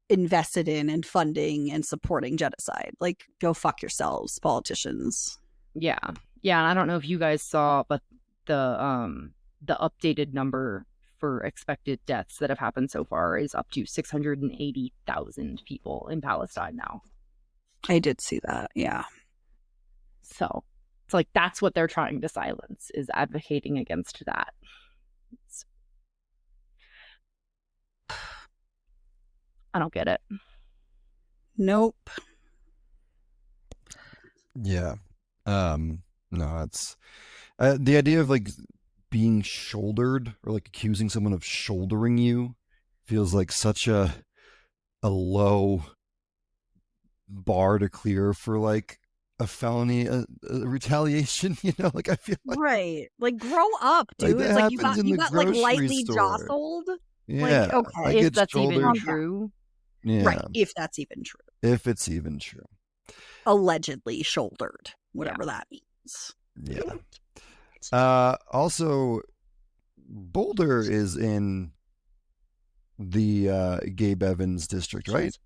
invested in and funding and supporting genocide. Like, go fuck yourselves, politicians. Yeah. Yeah. And I don't know if you guys saw, but the updated number for expected deaths that have happened so far is up to 680,000 people in Palestine now. I did see that. Yeah. So it's like, that's what they're trying to silence, is advocating against that. I don't get it. Nope. Yeah. No, it's the idea of like being shouldered or like accusing someone of shouldering you feels like such a low bar to clear for like a felony retaliation, like I feel like, right, like grow up, dude. Like, it's like you got like lightly store. Jostled. Yeah, like, okay, if that's even true. Yeah. Right, if that's even true. If it's even true. Allegedly shouldered, whatever that means. Yeah. Also, Boulder is in the Gabe Evans district, right?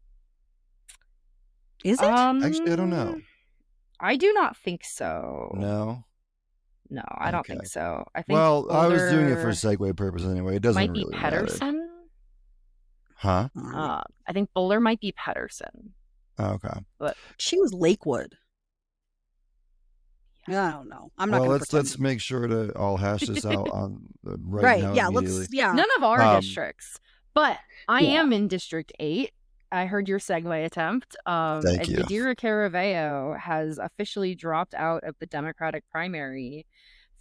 Is it? Actually, I don't know. I do not think so. No, I don't think so. I think. Well, Boulder I was doing it for segue purpose anyway. It doesn't really matter. Might be Pedersen. Huh? I think Boulder might be Pedersen. Okay. But she was Lakewood. I don't know. I'm not. Well, let's make sure to all hash this out on right now. Yeah. Immediately. None of our districts, but I am in District 8. I heard your segue attempt. Thank you. Yadira Caraveo has officially dropped out of the Democratic primary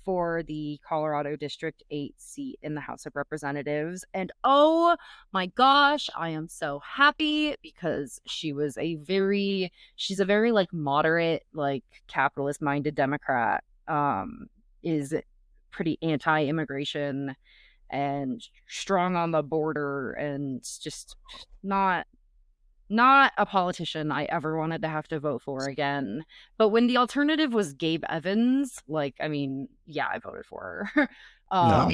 for the Colorado District 8 seat in the House of Representatives. And oh my gosh, I am so happy, because she's a very like moderate, like capitalist minded Democrat, is pretty anti-immigration and strong on the border, and just not a politician I ever wanted to have to vote for again. But when the alternative was Gabe Evans, like, I mean, yeah, I voted for her. No.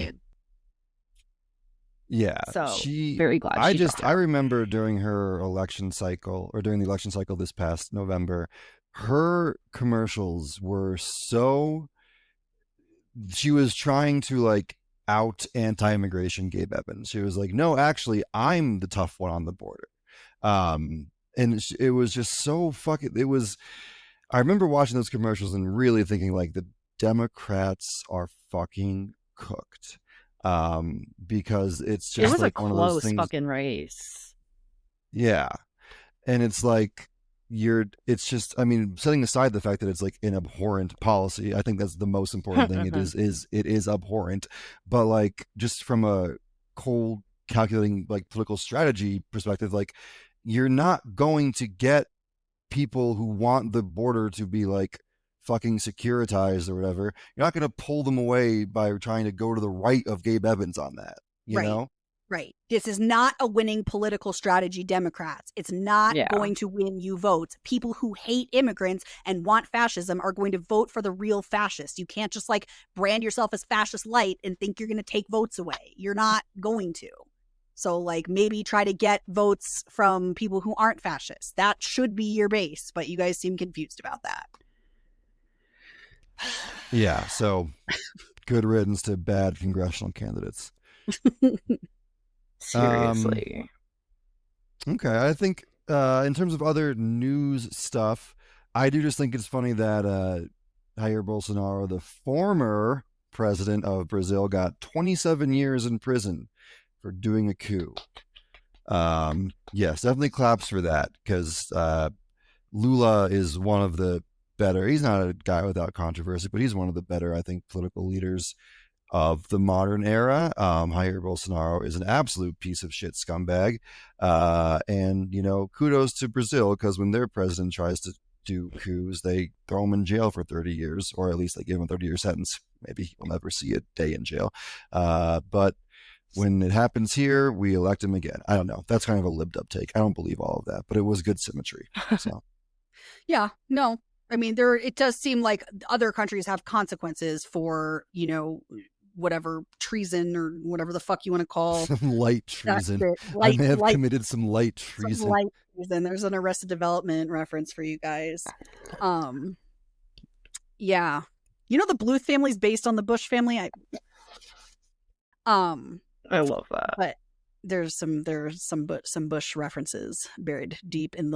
Yeah. So very glad. I remember during her election cycle, or during the election cycle this past November, her commercials were so, she was trying to like out anti-immigration Gabe Evans. She was like, no, actually, I'm the tough one on the border. And it was just so fucking, I remember watching those commercials and really thinking like, the Democrats are fucking cooked. Because it's just, it was like a one close of those things. Fucking race. Yeah. And it's like, it's just, I mean, setting aside the fact that it's like an abhorrent policy, I think that's the most important thing. It is abhorrent, but like, just from a cold calculating like political strategy perspective, like, you're not going to get people who want the border to be like fucking securitized or whatever, you're not going to pull them away by trying to go to the right of Gabe Evans on that, you know? Right. This is not a winning political strategy, Democrats. It's not going to win you votes. People who hate immigrants and want fascism are going to vote for the real fascists. You can't just like brand yourself as fascist light and think you're going to take votes away. You're not going to. So like maybe try to get votes from people who aren't fascists. That should be your base, but you guys seem confused about that. Yeah, so good riddance to bad congressional candidates. Seriously. Okay, I think in terms of other news stuff, I do just think it's funny that Jair Bolsonaro, the former president of Brazil, got 27 years in prison for doing a coup. Yes, definitely claps for that, because Lula is one of the better, he's not a guy without controversy, but he's one of the better, I think, political leaders of the modern era. Jair Bolsonaro is an absolute piece of shit scumbag. And, you know, kudos to Brazil, because when their president tries to do coups, they throw him in jail for 30 years, or at least they give him a 30-year sentence. Maybe he'll never see a day in jail. But when it happens here, we elect him again. I don't know. That's kind of a libbed up take. I don't believe all of that, but it was good symmetry. So, yeah, no. I mean, it does seem like other countries have consequences for, you know, whatever treason or whatever the fuck you want to call some light treason. I may have committed some light treason. Some light treason. There's an Arrested Development reference for you guys. Yeah, you know the Bluth family's based on the Bush family. I love that. But there's some Bush references buried deep in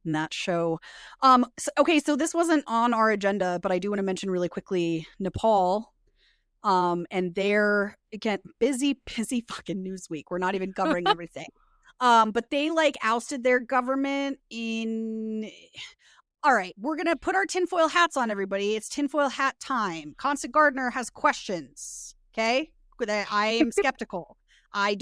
that show. So this wasn't on our agenda, but I do want to mention really quickly Nepal. And they're, again, busy fucking news week. We're not even covering everything. But they like ousted their government in. All right, we're gonna put our tinfoil hats on, everybody. It's tinfoil hat time. Constant Gardner has questions. Okay, I am skeptical. I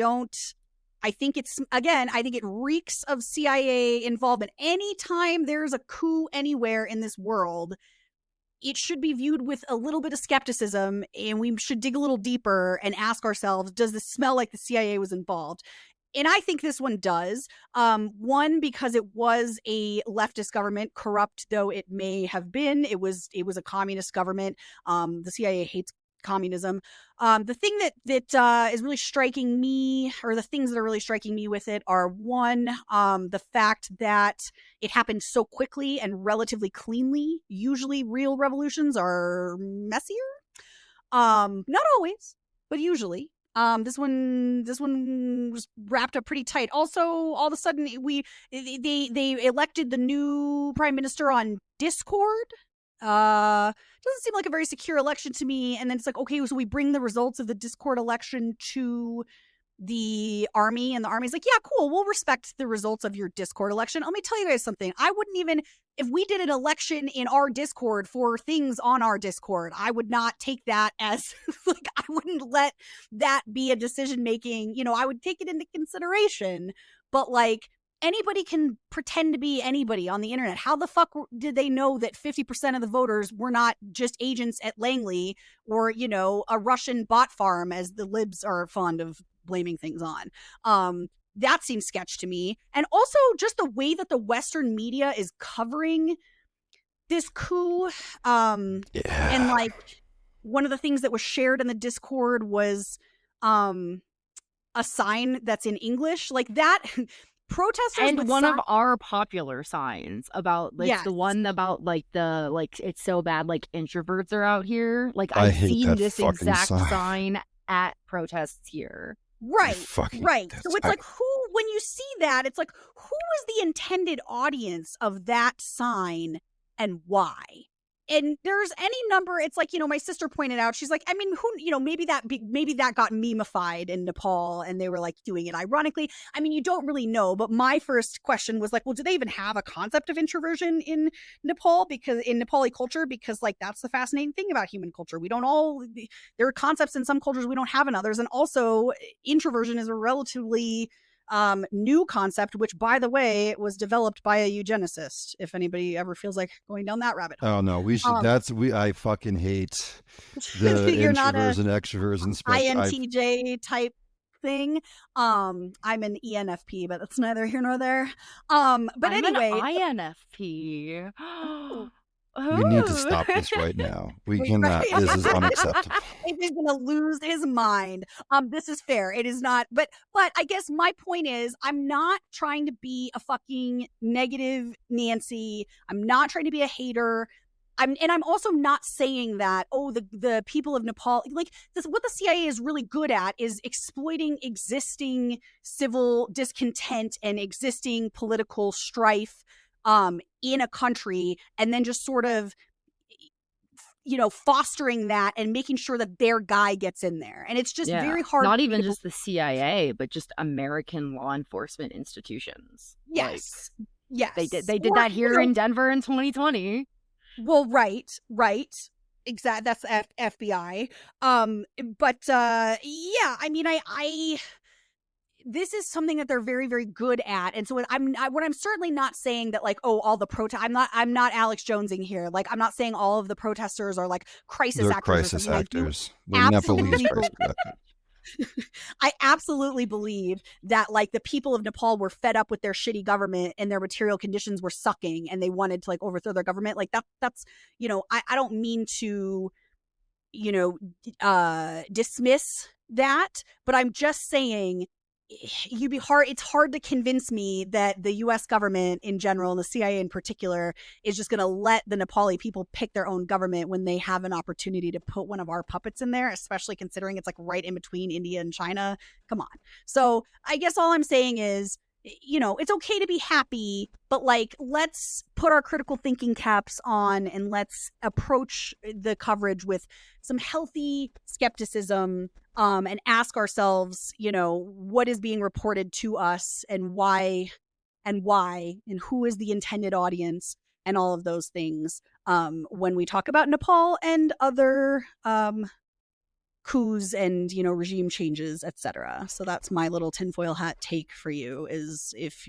think it reeks of CIA involvement. Anytime there's a coup anywhere in this world, it should be viewed with a little bit of skepticism, and we should dig a little deeper and ask ourselves, does this smell like the CIA was involved? And I think this one does. One, because it was a leftist government, corrupt though it may have been. It was a communist government. The CIA hates communism. The thing that is really striking me, or the things that are really striking me with it, are one, the fact that it happened so quickly and relatively cleanly. Usually real revolutions are messier. Not always, but usually. This one was wrapped up pretty tight. Also, all of a sudden they elected the new prime minister on Discord. Doesn't seem like a very secure election to me. And then it's like, okay, so we bring the results of the Discord election to the army, and the army's like, yeah, cool, we'll respect the results of your Discord election. Let me tell you guys something. I wouldn't even, if we did an election in our Discord for things on our Discord, I would not take that as like, I wouldn't let that be a decision making, you know, I would take it into consideration, but like, anybody can pretend to be anybody on the internet. How the fuck did they know that 50% of the voters were not just agents at Langley, or, you know, a Russian bot farm, as the libs are fond of blaming things on? That seems sketch to me. And also just the way that the Western media is covering this coup. And like, one of the things that was shared in the Discord was a sign that's in English, like that. Protesters, and one of our popular signs about like the one about like the like it's so bad like introverts are out here. Like I've seen this exact sign at protests here. Right. So it's like, who, when you see that, it's like, who is the intended audience of that sign and why? And there's any number. It's like, you know, my sister pointed out, she's like, I mean, who, you know, maybe that got memeified in Nepal and they were like doing it ironically. I mean, you don't really know. But my first question was like, well, do they even have a concept of introversion in Nepal? Because in Nepali culture, because like, that's the fascinating thing about human culture. There are concepts in some cultures we don't have in others. And also introversion is a relatively new concept, which, by the way, was developed by a eugenicist, if anybody ever feels like going down that rabbit hole. Oh no, we should. I fucking hate the You're not introverts a and extroverts and INTJ type thing. I'm an ENFP, but that's neither here nor there. But I'm anyway, an INFP. We need to stop this right now. We cannot. This is unacceptable. He's gonna lose his mind. This is fair. It is not. But I guess my point is, I'm not trying to be a fucking negative Nancy. I'm not trying to be a hater. I'm also not saying that, the people of Nepal, like this, what the CIA is really good at is exploiting existing civil discontent and existing political strife in a country, and then just sort of, fostering that and making sure that their guy gets in there. And it's just very hard. Not even just the CIA, but just American law enforcement institutions. Yes. Like, yes. They did that here in Denver in 2020. Well, right. Exactly. That's FBI. But yeah, I mean, this is something that they're very, very good at. And so I'm certainly not saying that, like, all the I'm not Alex Jonesing here. Like, I'm not saying all of the protesters are like crisis actors. Crisis actors. They're Nepalese crisis actors. I absolutely believe that, like, the people of Nepal were fed up with their shitty government and their material conditions were sucking, and they wanted to, like, overthrow their government. Like, that's I don't mean to dismiss that, but I'm just saying it's hard to convince me that the US government in general, and the CIA in particular, is just going to let the Nepali people pick their own government when they have an opportunity to put one of our puppets in there, especially considering it's like right in between India and China. Come on. So I guess all I'm saying is, it's okay to be happy, but, like, let's put our critical thinking caps on and let's approach the coverage with some healthy skepticism, and ask ourselves, what is being reported to us and why, and who is the intended audience, and all of those things, when we talk about Nepal and other coups and regime changes, etc. So that's my little tinfoil hat take for you, is if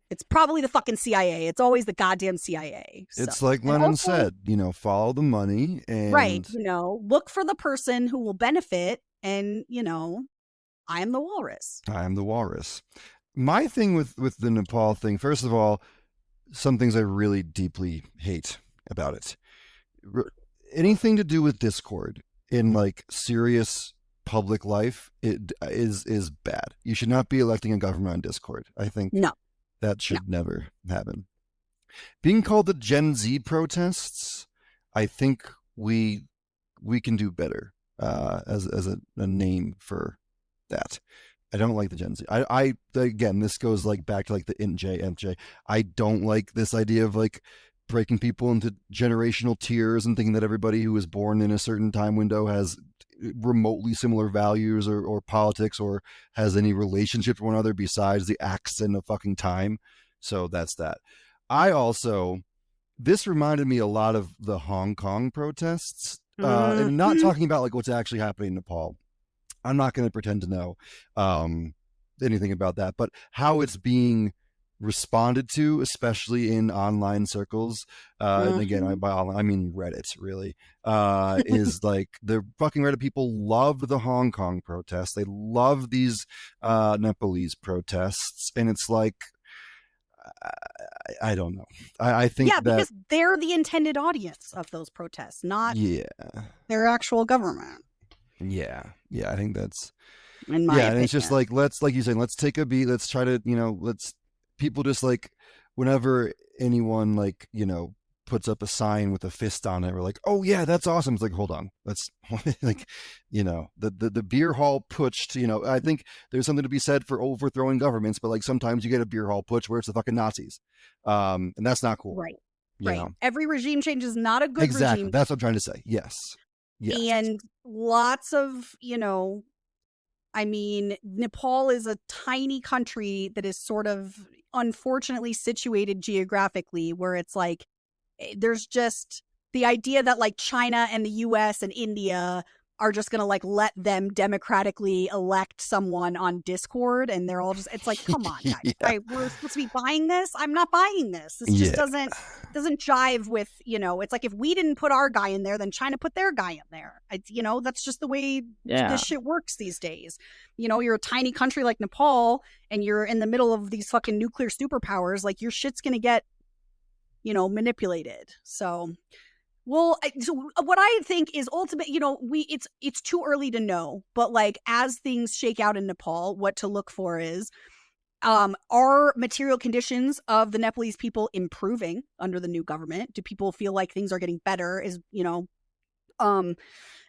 it's probably the fucking CIA. It's always the goddamn CIA. So. It's like Lennon said, follow the money, and right, look for the person who will benefit, and I am the walrus. My thing with the Nepal thing, first of all, some things I really deeply hate about it. Anything to do with Discord in, like, serious public life, it is bad. You should not be electing a government on Discord. I think that should never happen. Being called the Gen Z protests, I think we can do better as a name for that. I don't like the Gen Z. I again, this goes, like, back to, like, the INTJ, MJ. I don't like this idea of, like, breaking people into generational tiers and thinking that everybody who was born in a certain time window has remotely similar values or politics or has any relationship to one another besides the acts and the fucking time. So that's that. This reminded me a lot of the Hong Kong protests, and not talking about, like, what's actually happening in Nepal. I'm not going to pretend to know anything about that, but how it's being responded to, especially in online circles, and again, by online I mean Reddit, really, is like the fucking Reddit people loved the Hong Kong protests. They love these Nepalese protests, and it's like, I don't know. I think because they're the intended audience of those protests, not their actual government. Yeah, I think that's in my opinion. And it's just like, like you said, let's take a beat. Let's try to, people just, like, whenever anyone, like, puts up a sign with a fist on it, we're like, oh yeah, that's awesome. It's like, hold on, let's like, the beer hall putsch, I think there's something to be said for overthrowing governments, but, like, sometimes you get a beer hall putsch where it's the fucking Nazis, and that's not cool. Right. Every regime change is not a good regime. That's what I'm trying to say. Yes. And lots of, Nepal is a tiny country that is sort of unfortunately situated geographically, where it's like, there's just the idea that, like, China and the US and India are just going to like let them democratically elect someone on Discord, and they're all just, it's like, come on, guys. We're supposed to be buying this. I'm not buying this. This just doesn't jive with, it's like if we didn't put our guy in there, then China put their guy in there. That's just the way this shit works these days. You're a tiny country like Nepal, and you're in the middle of these fucking nuclear superpowers. Like, your shit's going to get, manipulated. So what I think is ultimate, it's too early to know, but like as things shake out in Nepal, what to look for is, are material conditions of the Nepalese people improving under the new government? Do people feel like things are getting better?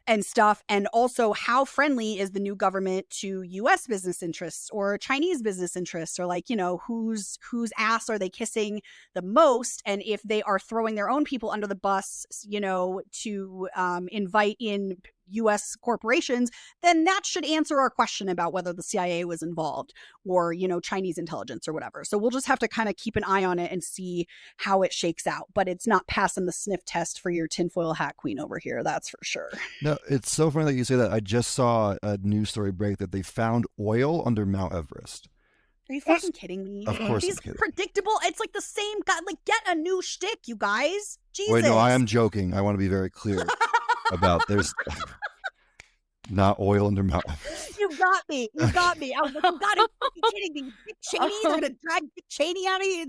And stuff. And also, how friendly is the new government to U.S. business interests or Chinese business interests, or like, whose ass are they kissing the most? And if they are throwing their own people under the bus, to invite in U.S. corporations, then that should answer our question about whether the CIA was involved or, Chinese intelligence or whatever. So we'll just have to kind of keep an eye on it and see how it shakes out. But it's not passing the sniff test for your tinfoil hat queen over here. That's for sure. No, it's so funny that you say that. I just saw a news story break that they found oil under Mount Everest. Are you fucking kidding me? Of course These I'm kidding. predictable. It's like the same guy. Like, get a new shtick, you guys. Jesus. Wait, no, I am joking. I want to be very clear about there's not oil under Mount Everest. You got me. I was like, you gotta be kidding me. Dick Cheney, they're gonna drag Dick Cheney out of here.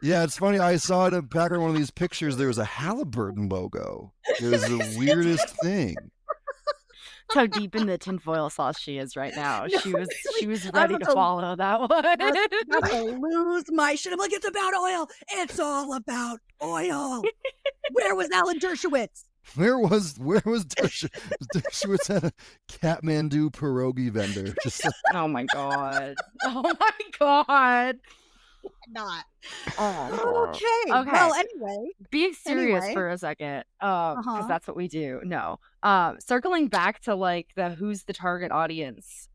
Yeah, it's funny. I saw it in the background of one of these pictures. There was a Halliburton logo. It was the weirdest thing. How deep in the tinfoil sauce she is right now. She was ready to follow that one. I'm gonna lose my shit. I'm like, it's about oil. It's all about oil. Where was Alan Dershowitz? Where was Dershowitz? Dershowitz had a Kathmandu pierogi vendor. Just like... Oh my god. Not. Oh, okay. Well, anyway. Being serious for a second, because that's what we do. No. Circling back to like who's the target audience,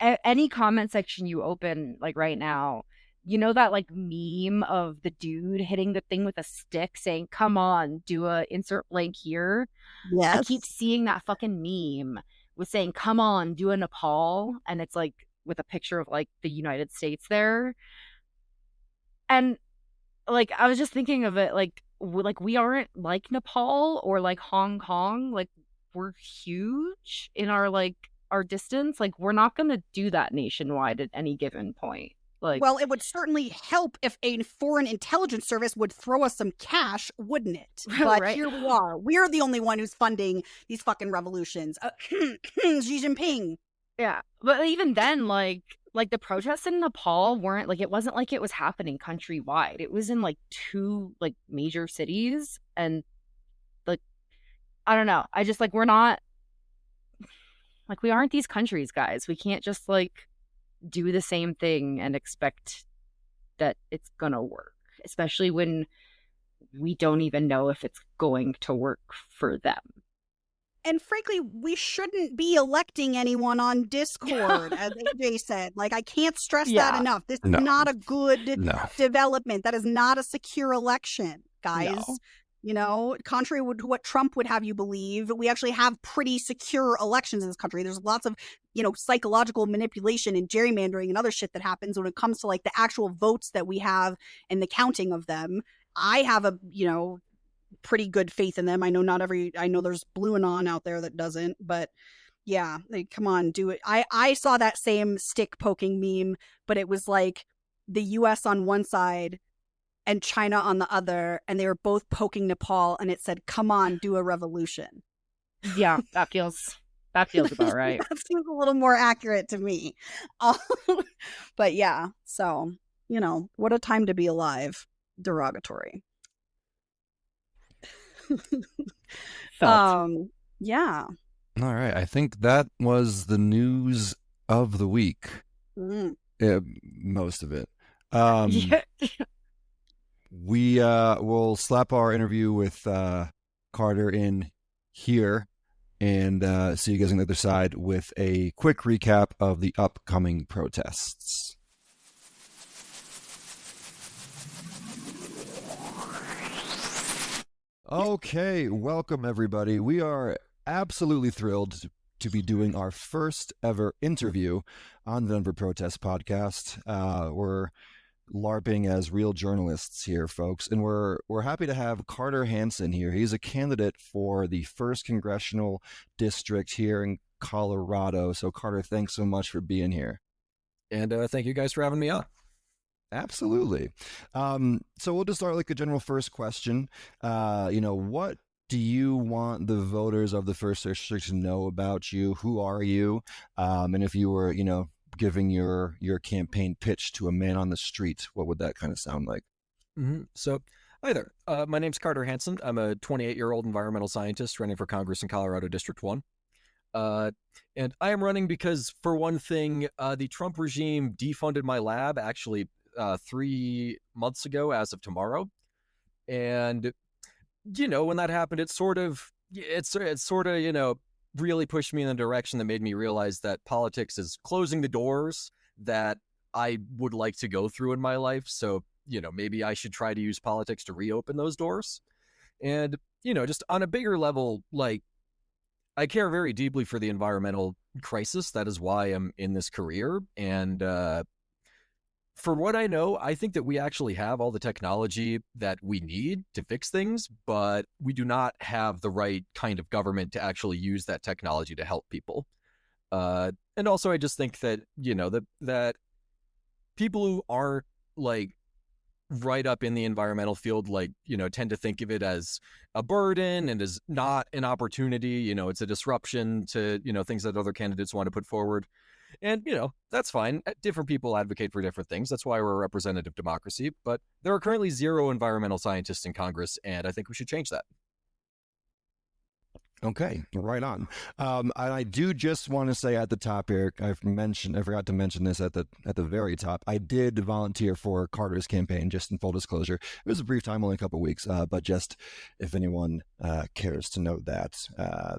any comment section you open like right now, that like meme of the dude hitting the thing with a stick saying, "Come on, do a insert blank here." Yes. I keep seeing that fucking meme with saying, "Come on, do a Nepal," and it's like with a picture of like the United States there. And like I was just thinking of it like we aren't like Nepal or like Hong Kong. Like, we're huge in our distance. Like, we're not gonna do that nationwide at any given point. Like, well, it would certainly help if a foreign intelligence service would throw us some cash, wouldn't it? But right. Here we are. We're the only one who's funding these fucking revolutions. Xi Jinping. Yeah, but even then, like the protests in Nepal weren't like, it wasn't like it was happening countrywide. It was in like 2 like major cities, and like I don't know. I just like we're not like we aren't these countries, guys. We can't just like do the same thing and expect that it's gonna work, especially when we don't even know if it's going to work for them. And frankly, we shouldn't be electing anyone on Discord, as AJ said. Like, I can't stress that enough. This is not a good development. That is not a secure election, guys. Contrary to what Trump would have you believe, we actually have pretty secure elections in this country. There's lots of, psychological manipulation and gerrymandering and other shit that happens when it comes to like the actual votes that we have and the counting of them. I have a, pretty good faith in them. I know there's Blue Anon out there that doesn't, but yeah, like, come on, do it. I saw that same stick poking meme, but it was like the US on one side and China on the other, and they were both poking Nepal, and it said, "Come on, do a revolution." Yeah, that feels about right. That seems a little more accurate to me. But yeah, so, what a time to be alive. Derogatory. Yeah. All right. I think that was the news of the week. Most of it. We will slap our interview with Carter in here and see you guys on the other side with a quick recap of the upcoming protests. Okay, welcome everybody. We are absolutely thrilled to be doing our first ever interview on the Denver Protest Podcast. We're LARPing as real journalists here, folks, and we're happy to have Carter Hanson here. He's a candidate for the first congressional district here in Colorado. So, Carter, thanks so much for being here. And thank you guys for having me on. Absolutely. So we'll just start like a general first question. What do you want the voters of the first district to know about you? Who are you? And if you were, giving your campaign pitch to a man on the street, what would that kind of sound like? So, hi there. My name's Carter Hanson. I'm a 28-year-old environmental scientist running for Congress in Colorado District 1. And I am running because, for one thing, the Trump regime defunded my lab actually 3 months ago as of tomorrow. And, when that happened, it sort of, really pushed me in a direction that made me realize that politics is closing the doors that I would like to go through in my life. So, maybe I should try to use politics to reopen those doors. And, just on a bigger level, like, I care very deeply for the environmental crisis. That is why I'm in this career. And, for what I know, I think that we actually have all the technology that we need to fix things, but we do not have the right kind of government to actually use that technology to help people. And also, I just think that, that people who aren't like right up in the environmental field, tend to think of it as a burden and as not an opportunity. It's a disruption to, things that other candidates want to put forward. And, that's fine. Different people advocate for different things. That's why we're a representative democracy. But there are currently 0 environmental scientists in Congress, and I think we should change that. Okay, right on. And I do just want to say at the top here, I forgot to mention this at the very top. I did volunteer for Carter's campaign, just in full disclosure. It was a brief time, only a couple of weeks, but just if anyone cares to know that,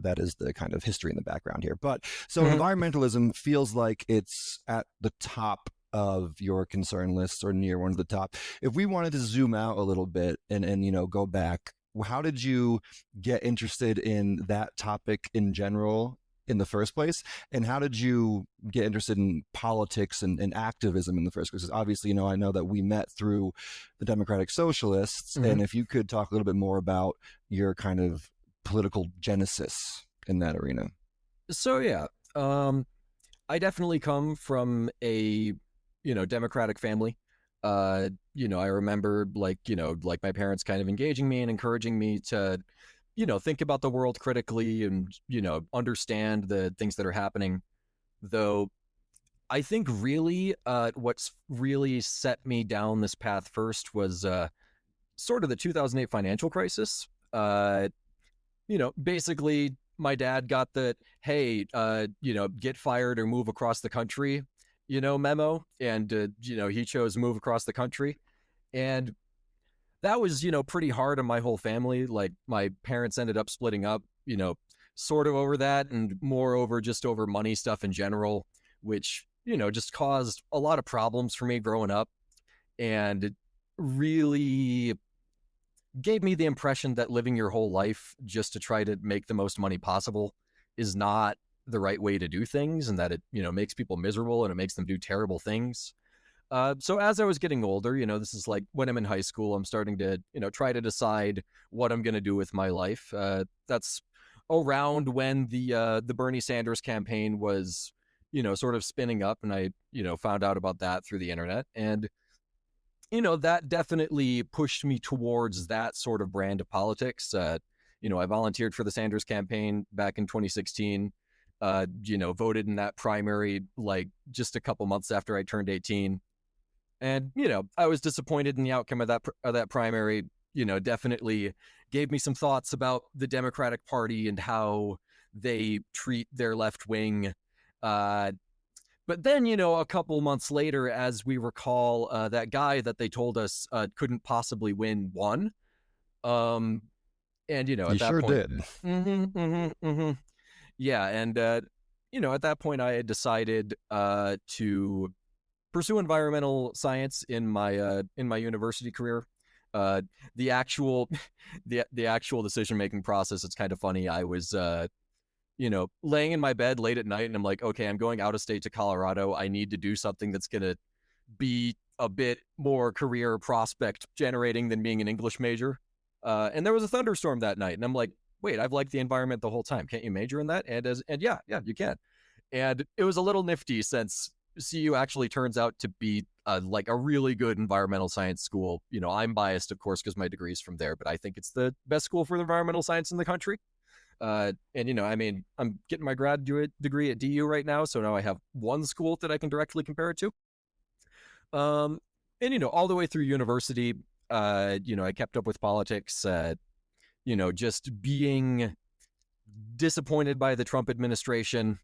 that is the kind of history in the background here. But so environmentalism feels like it's at the top of your concern lists or near one of the top. If we wanted to zoom out a little bit and go back, how did you get interested in that topic in general in the first place? And how did you get interested in politics and activism in the first place? Because obviously, I know that we met through the Democratic Socialists. And if you could talk a little bit more about your kind of political genesis in that arena. So, yeah, I definitely come from a, Democratic family. I remember like my parents kind of engaging me and encouraging me to, think about the world critically and, understand the things that are happening. Though I think really what's really set me down this path first was sort of the 2008 financial crisis. Basically my dad got the, hey, get fired or move across the country memo, and he chose move across the country, and that was pretty hard on my whole family. Like, my parents ended up splitting up, sort of over that, and moreover just over money stuff in general, which just caused a lot of problems for me growing up, and it really gave me the impression that living your whole life just to try to make the most money possible is not the right way to do things, and that it makes people miserable and it makes them do terrible things. So as I was getting older, this is like when I'm in high school, I'm starting to try to decide what I'm going to do with my life. That's around when the Bernie Sanders campaign was sort of spinning up, and I found out about that through the internet, and that definitely pushed me towards that sort of brand of politics. I volunteered for the Sanders campaign back in 2016. Voted in that primary like just a couple months after I turned 18. And, I was disappointed in the outcome of that primary. Definitely gave me some thoughts about the Democratic Party and how they treat their left wing. But then, a couple months later, as we recall, that guy that they told us couldn't possibly won. And, at you that sure point, did. Yeah, and at that point, I had decided to pursue environmental science in my university career. The actual the actual decision making process, it's kind of funny. I was laying in my bed late at night, and I'm like, okay, I'm going out of state to Colorado. I need to do something that's gonna be a bit more career prospect generating than being an English major. And there was a thunderstorm that night, and I'm like, wait, I've liked the environment the whole time. Can't you major in that? And yeah, you can. And it was a little nifty since CU actually turns out to be like a really good environmental science school. I'm biased, of course, because my degree is from there, but I think it's the best school for environmental science in the country. And I'm getting my graduate degree at DU right now, so now I have one school that I can directly compare it to. And all the way through university, I kept up with politics. Just being disappointed by the Trump administration.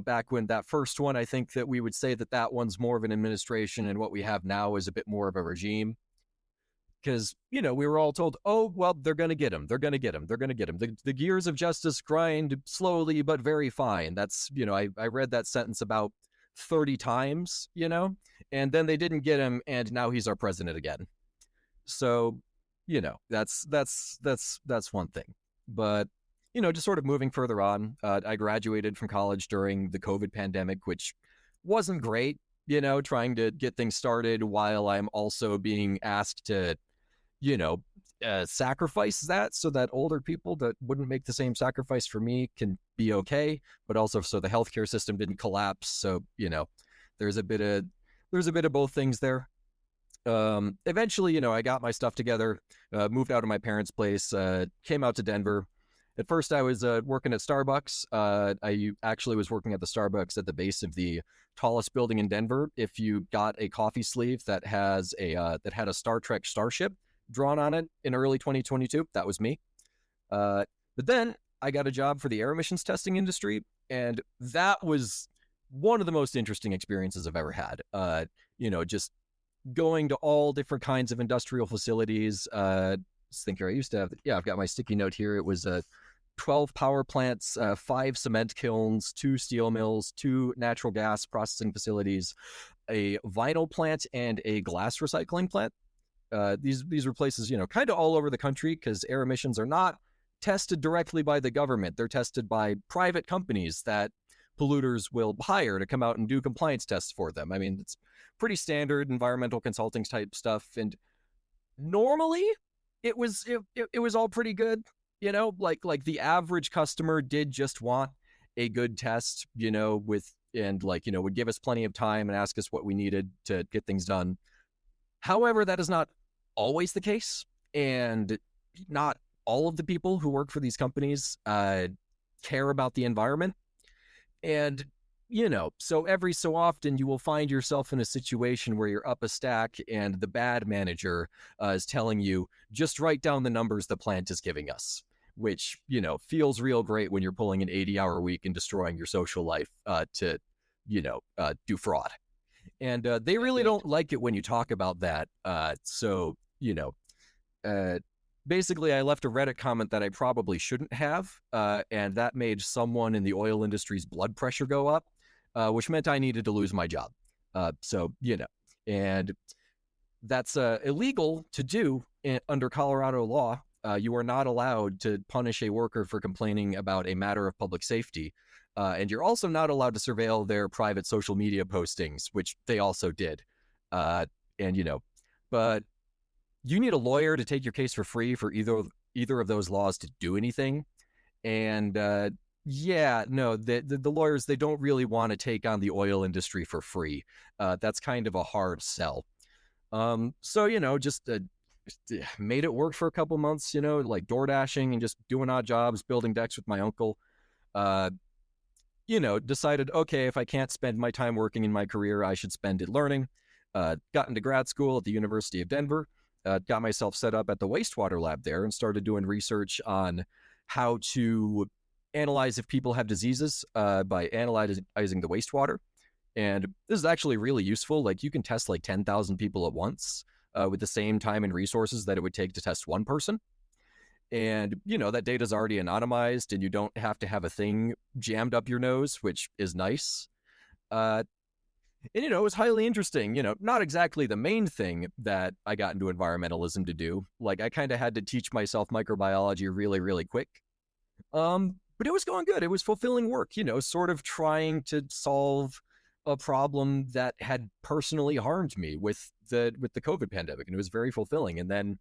Back when that first one, I think that we would say that one's more of an administration, and what we have now is a bit more of a regime. Because, we were all told, oh, well, they're going to get him. They're going to get him. They're going to get him. The gears of justice grind slowly, but very fine. That's, I read that sentence about 30 times, and then they didn't get him, and now he's our president again. So, that's one thing. But, just sort of moving further on, I graduated from college during the COVID pandemic, which wasn't great, trying to get things started while I'm also being asked to, sacrifice that so that older people that wouldn't make the same sacrifice for me can be okay, but also so the healthcare system didn't collapse. So, there's a bit of both things there. Eventually, I got my stuff together, moved out of my parents' place, came out to Denver. At first, I was working at Starbucks. I actually was working at the Starbucks at the base of the tallest building in Denver. If you got a coffee sleeve that had a Star Trek starship drawn on it in early 2022, that was me. But then I got a job for the air emissions testing industry, and that was one of the most interesting experiences I've ever had. Just going to all different kinds of industrial facilities. Let's think here. I used to have, I've got my sticky note here. It was 12 power plants, 5 cement kilns, 2 steel mills, 2 natural gas processing facilities, a vinyl plant, and a glass recycling plant. These were places, kind of all over the country, because air emissions are not tested directly by the government. They're tested by private companies that polluters will hire to come out and do compliance tests for them. I mean, it's pretty standard environmental consulting type stuff. And normally it was all pretty good, like the average customer did just want a good test, would give us plenty of time and ask us what we needed to get things done. However, that is not always the case, and not all of the people who work for these companies care about the environment. And, so every so often you will find yourself in a situation where you're up a stack and the bad manager is telling you, just write down the numbers the plant is giving us, which, feels real great when you're pulling an 80-hour week and destroying your social life to do fraud. And they really don't like it when you talk about that. Basically, I left a Reddit comment that I probably shouldn't have, and that made someone in the oil industry's blood pressure go up, which meant I needed to lose my job. And that's illegal to do under Colorado law. You are not allowed to punish a worker for complaining about a matter of public safety. And you're also not allowed to surveil their private social media postings, which they also did. But you need a lawyer to take your case for free for either of those laws to do anything. And the lawyers, they don't really want to take on the oil industry for free. That's kind of a hard sell. Just made it work for a couple months, like door dashing and just doing odd jobs, building decks with my uncle. Decided, okay, if I can't spend my time working in my career, I should spend it learning. Got into grad school at the University of Denver. Got myself set up at the wastewater lab there and started doing research on how to analyze if people have diseases by analyzing the wastewater. And this is actually really useful. Like, you can test like 10,000 people at once with the same time and resources that it would take to test one person. And, that data is already anonymized, and you don't have to have a thing jammed up your nose, which is nice. And, it was highly interesting, not exactly the main thing that I got into environmentalism to do. Like, I kind of had to teach myself microbiology really, really quick. But it was going good. It was fulfilling work, sort of trying to solve a problem that had personally harmed me with the COVID pandemic. And it was very fulfilling. And then,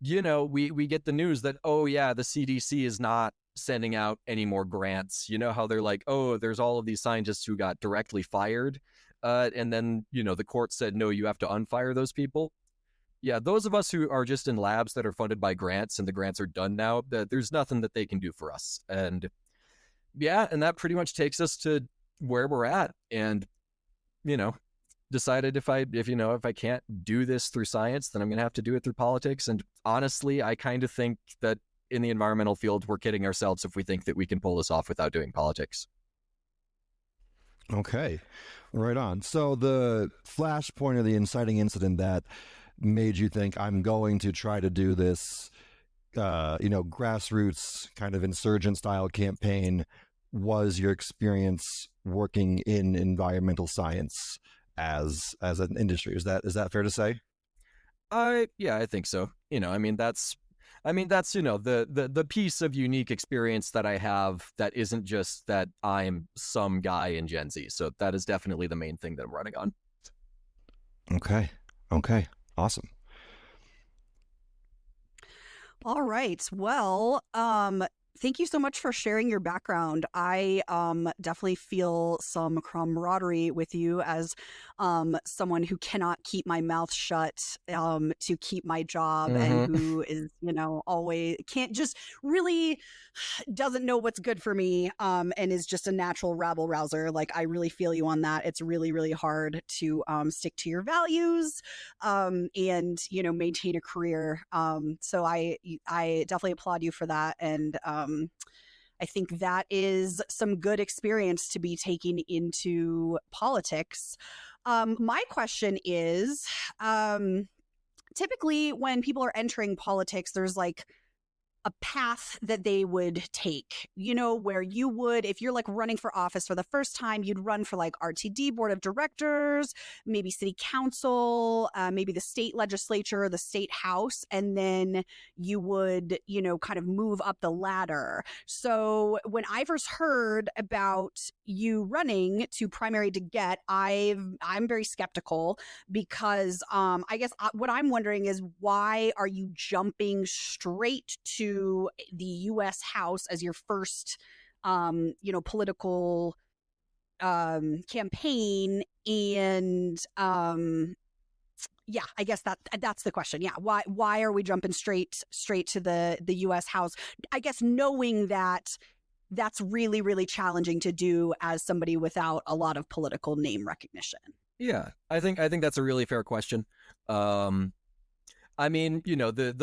we get the news that, oh yeah, the CDC is not sending out any more grants. You know how they're like, oh, there's all of these scientists who got directly fired. And then, the court said, no, you have to unfire those people. Yeah, those of us who are just in labs that are funded by grants and the grants are done now, there's nothing that they can do for us. And yeah, and that pretty much takes us to where we're at. And, decided if I can't do this through science, then I'm going to have to do it through politics. And honestly, I kind of think that in the environmental field, we're kidding ourselves if we think that we can pull this off without doing politics. Okay, right on. So the flashpoint or the inciting incident that made you think I'm going to try to do this, grassroots kind of insurgent style campaign was your experience working in environmental science as an industry. Is that fair to say? I think so. That's the piece of unique experience that I have that isn't just that I'm some guy in Gen Z. So that is definitely the main thing that I'm running on. Okay. Awesome. All right. Well, thank you so much for sharing your background. I definitely feel some camaraderie with you as someone who cannot keep my mouth shut to keep my job, and who is, always can't just really doesn't know what's good for me, and is just a natural rabble rouser. Like, I really feel you on that. It's really, really hard to stick to your values and, maintain a career. So I definitely applaud you for that. And I think that is some good experience to be taking into politics. My question is, typically when people are entering politics, there's like a path that they would take, where you would, if you're like running for office for the first time, you'd run for like RTD board of directors, maybe city council, maybe the state legislature, the state house, and then you would, kind of move up the ladder. So when I first heard about you running to primary De-Gette, I'm very skeptical because I guess what I'm wondering is, why are you jumping straight to the U.S. House as your first, political campaign? And I guess that's the question. Yeah, why are we jumping straight to the U.S. House? I guess knowing that that's really, really challenging to do as somebody without a lot of political name recognition. Yeah, I think that's a really fair question. The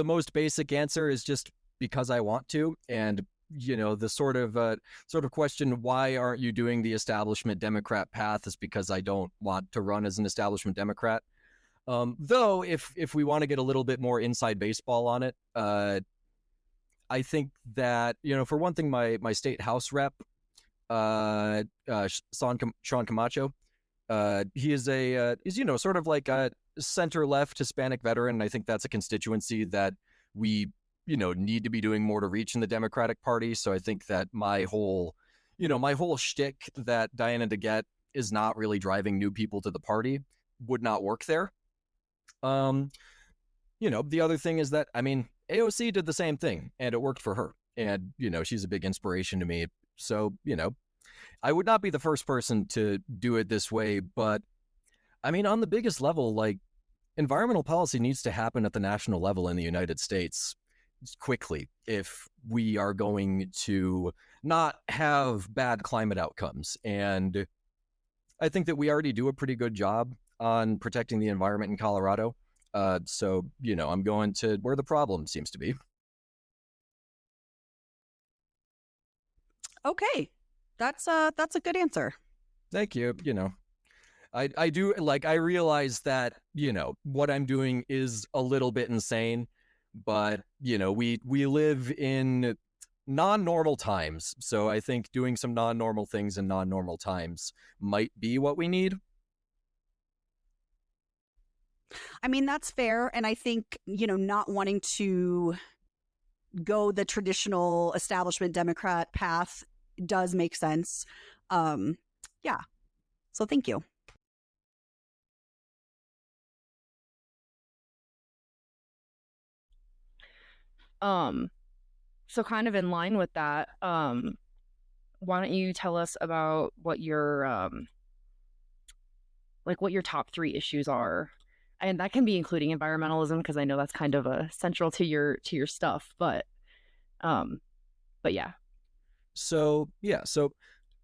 most basic answer is just because I want to. And, the sort of question, why aren't you doing the establishment Democrat path, is because I don't want to run as an establishment Democrat. Though, if we want to get a little bit more inside baseball on it, I think that, for one thing, my state house rep, Sean Camacho, he is he's sort of like a center-left Hispanic veteran. And I think that's a constituency that we need to be doing more to reach in the Democratic Party. So I think that my whole shtick that Diana De-Gette is not really driving new people to the party would not work there. The other thing is that, AOC did the same thing and it worked for her. And, she's a big inspiration to me. So, I would not be the first person to do it this way, but on the biggest level, like, environmental policy needs to happen at the national level in the United States quickly if we are going to not have bad climate outcomes. And I think that we already do a pretty good job on protecting the environment in Colorado. So, I'm going to where the problem seems to be. Okay. That's a good answer. Thank you. I do, like, I realize that, what I'm doing is a little bit insane, but, we live in non-normal times. So I think doing some non-normal things in non-normal times might be what we need. I mean, that's fair. And I think, not wanting to go the traditional establishment Democrat path does make sense. Yeah. So thank you. So kind of in line with that, why don't you tell us about what your what your top 3 issues are? And that can be including environmentalism, because I know that's kind of central to your stuff, but yeah. So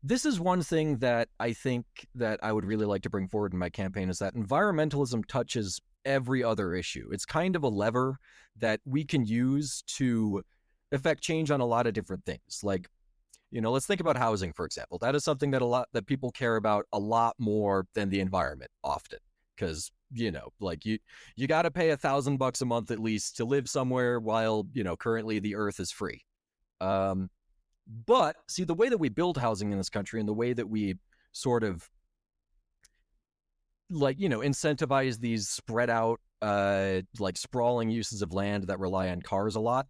this is one thing that I think that I would really like to bring forward in my campaign, is that environmentalism touches every other issue. It's kind of a lever that we can use to affect change on a lot of different things. Like, let's think about housing, for example. That is something that people care about a lot more than the environment often, because you got to pay $1,000 a month at least to live somewhere, while currently the earth is free. But see, the way that we build housing in this country, and the way that we sort of incentivize these spread out sprawling uses of land that rely on cars a lot,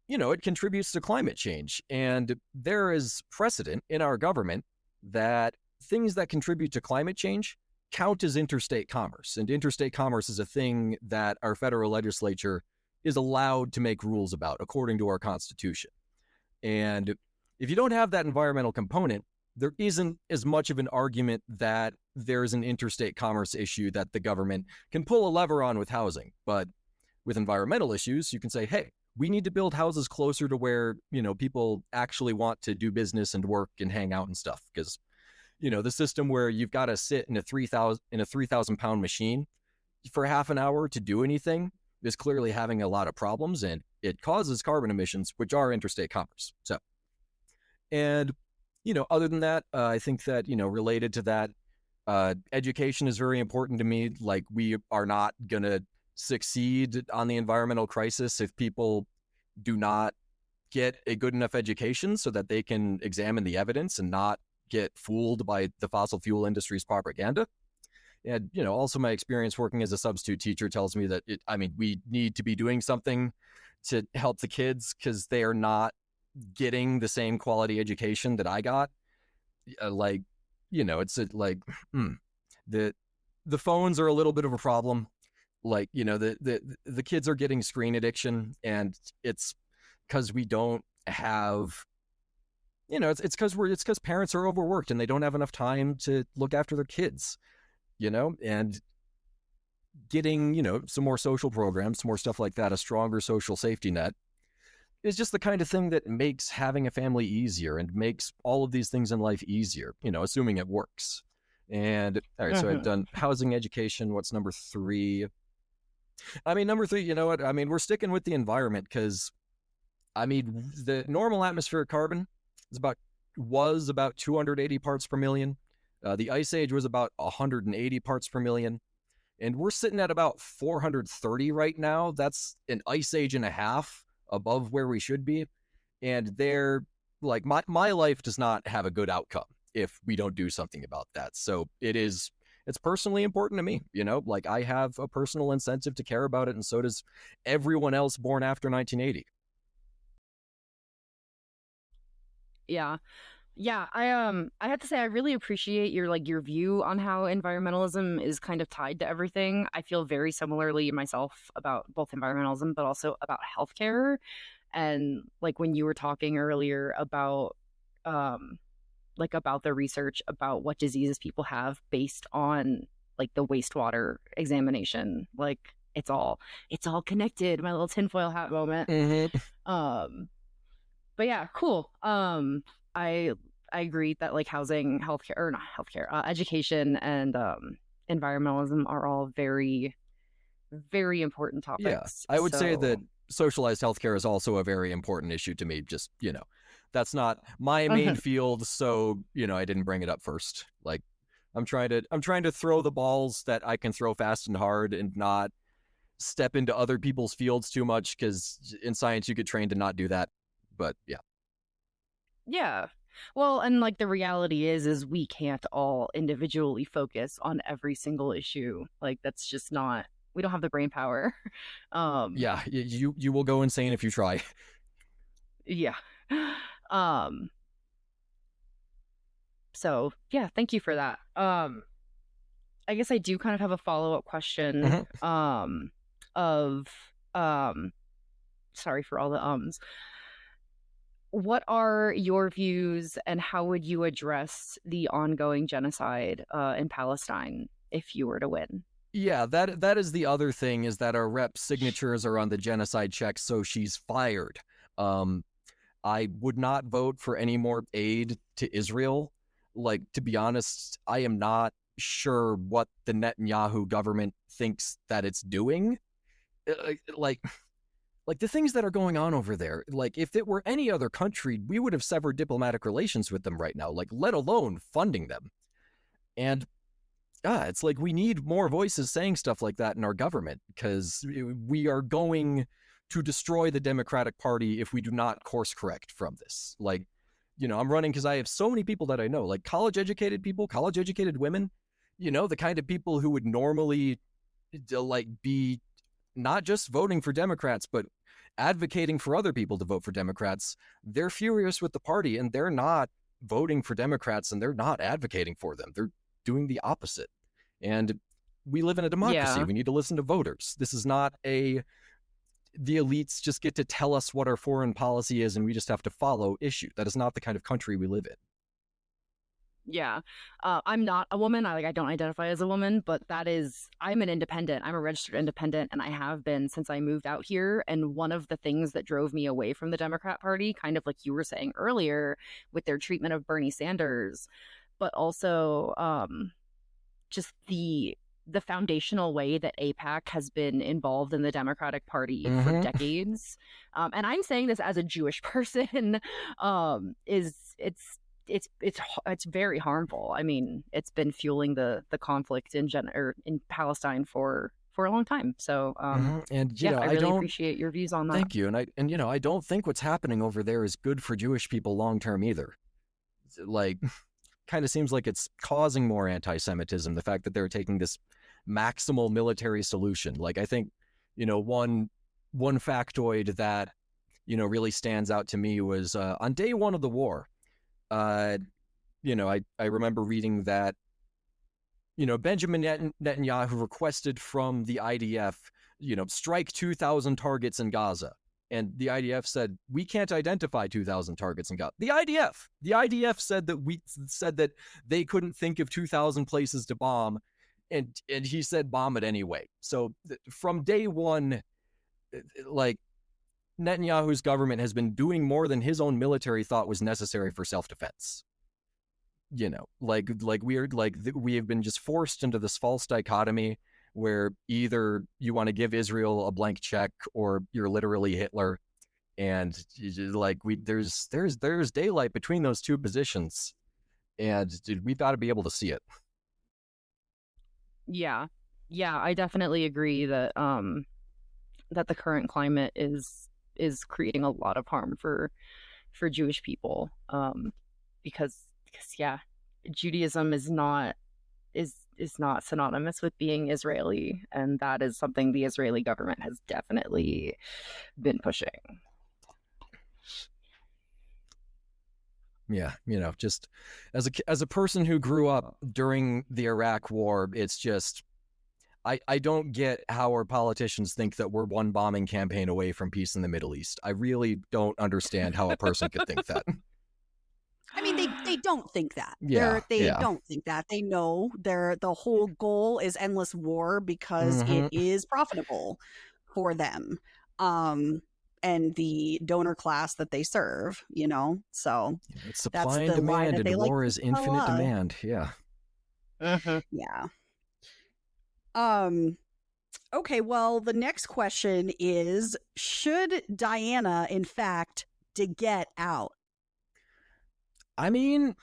it contributes to climate change. And there is precedent in our government that things that contribute to climate change count as interstate commerce. And interstate commerce is a thing that our federal legislature is allowed to make rules about according to our Constitution. And if you don't have that environmental component, there isn't as much of an argument that there's an interstate commerce issue that the government can pull a lever on with housing. But with environmental issues, you can say, hey, we need to build houses closer to where, people actually want to do business and work and hang out and stuff. Because, the system where you've got to sit in a 3,000 pound machine for half an hour to do anything is clearly having a lot of problems, and it causes carbon emissions, which are interstate commerce. So, and, other than that, I think that, related to that, education is very important to me. Like, we are not going to succeed on the environmental crisis if people do not get a good enough education so that they can examine the evidence and not get fooled by the fossil fuel industry's propaganda. And, also my experience working as a substitute teacher tells me that we need to be doing something to help the kids, because they are not getting the same quality education that I got. The phones are a little bit of a problem. The kids are getting screen addiction, and it's because we don't have, it's because parents are overworked and they don't have enough time to look after their kids, and getting, some more social programs, some more stuff like that, a stronger social safety net, is just the kind of thing that makes having a family easier and makes all of these things in life easier, assuming it works. And all right, so I've done housing, education. What's number 3? Number 3, we're sticking with the environment, because the normal atmospheric carbon was about 280 parts per million. The ice age was about 180 parts per million. And we're sitting at about 430 right now. That's an ice age and a half above where we should be. And my life does not have a good outcome if we don't do something about that. So it's personally important to me, I have a personal incentive to care about it, and so does everyone else born after 1980. Yeah. I have to say, I really appreciate your view on how environmentalism is kind of tied to everything. I feel very similarly myself about both environmentalism, but also about healthcare. And when you were talking earlier about about the research about what diseases people have based on the wastewater examination, it's all connected. My little tinfoil hat moment. Mm-hmm. But yeah, cool. I agree that housing, healthcare, or not healthcare, education, and environmentalism are all very, very important topics. Yeah, I would say that socialized healthcare is also a very important issue to me. Just that's not my main field, so I didn't bring it up first. I'm trying to throw the balls that I can throw fast and hard, and not step into other people's fields too much, because in science you get trained to not do that. But yeah. Well, and the reality is we can't all individually focus on every single issue. That's just not have the brain power. Yeah, you will go insane if you try. Yeah. So yeah, thank you for that. I guess I do kind of have a follow-up question. Of sorry for all the ums. What are your views, and how would you address the ongoing genocide in Palestine if you were to win? Yeah, that is the other thing, is that our rep's signatures are on the genocide check, so she's fired. I would not vote for any more aid to Israel. Like, to be honest, I am not sure what the Netanyahu government thinks that it's doing. Like the things that are going on over there, like if it were any other country, we would have severed diplomatic relations with them right now, like let alone funding them. And it's like we need more voices saying stuff like that in our government, because we are going to destroy the Democratic Party if we do not course correct from this. Like, I'm running because I have so many people that I know, like college-educated people, college-educated women, the kind of people who would normally like be not just voting for Democrats, but advocating for other people to vote for Democrats. They're furious with the party, and they're not voting for Democrats, and they're not advocating for them. They're doing the opposite. And we live in a democracy. Yeah. We need to listen to voters. This is not the elites just get to tell us what our foreign policy is and we just have to follow issue. That is not the kind of country we live in. Yeah. I'm not a woman. I don't identify as a woman, but I'm an independent. I'm a registered independent, and I have been since I moved out here. And one of the things that drove me away from the Democrat Party, kind of like you were saying earlier with their treatment of Bernie Sanders, but also just the foundational way that AIPAC has been involved in the Democratic Party for decades. And I'm saying this as a Jewish person, it's very harmful. I mean, it's been fueling the conflict in Palestine for a long time. So, and I really appreciate your views on that. Thank you. And I don't think what's happening over there is good for Jewish people long term either. Like, kind of seems like it's causing more anti-Semitism. The fact that they're taking this maximal military solution. Like, I think, one factoid that really stands out to me was on day one of the war. I remember reading that, Benjamin Netanyahu requested from the IDF, strike 2,000 targets in Gaza. And the IDF said, we can't identify 2,000 targets in Gaza. The IDF said that they couldn't think of 2,000 places to bomb. And he said, bomb it anyway. So from day one, like, Netanyahu's government has been doing more than his own military thought was necessary for self-defense. We have been just forced into this false dichotomy where either you want to give Israel a blank check or you're literally Hitler. And there's daylight between those two positions. And we've got to be able to see it. Yeah. Yeah, I definitely agree that that the current climate is creating a lot of harm for Jewish people, because Judaism is not synonymous with being Israeli, and that is something the Israeli government has definitely been pushing. Yeah, just as a person who grew up during the Iraq War, it's just I don't get how our politicians think that we're one bombing campaign away from peace in the Middle East. I really don't understand how a person could think that. I mean, they don't think that. They don't think that. They know the whole goal is endless war because it is profitable for them, and the donor class that they serve. So it's supply and demand, and war is infinite demand. Yeah. Yeah. Okay, well, the next question is, should Diana, in fact, De-Gette-out? I mean,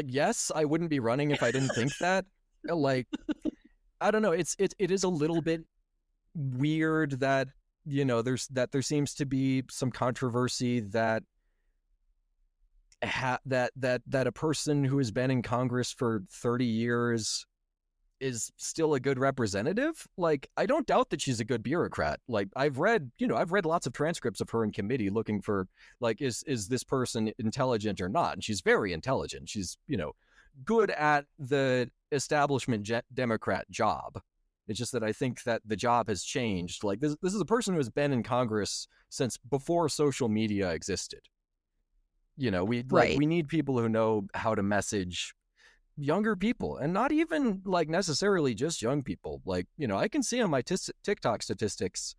yes, I wouldn't be running if I didn't think that. I don't know. It is a little bit weird that, there seems to be some controversy that that a person who has been in Congress for 30 years is still a good representative. Like, I don't doubt that she's a good bureaucrat. Like, I've read lots of transcripts of her in committee looking for, like, is this person intelligent or not? And she's very intelligent. She's, good at the establishment Democrat job. It's just that I think that the job has changed. Like, this is a person who has been in Congress since before social media existed. We need people who know how to message younger people, and not even like necessarily just young people. Like, I can see on my TikTok statistics,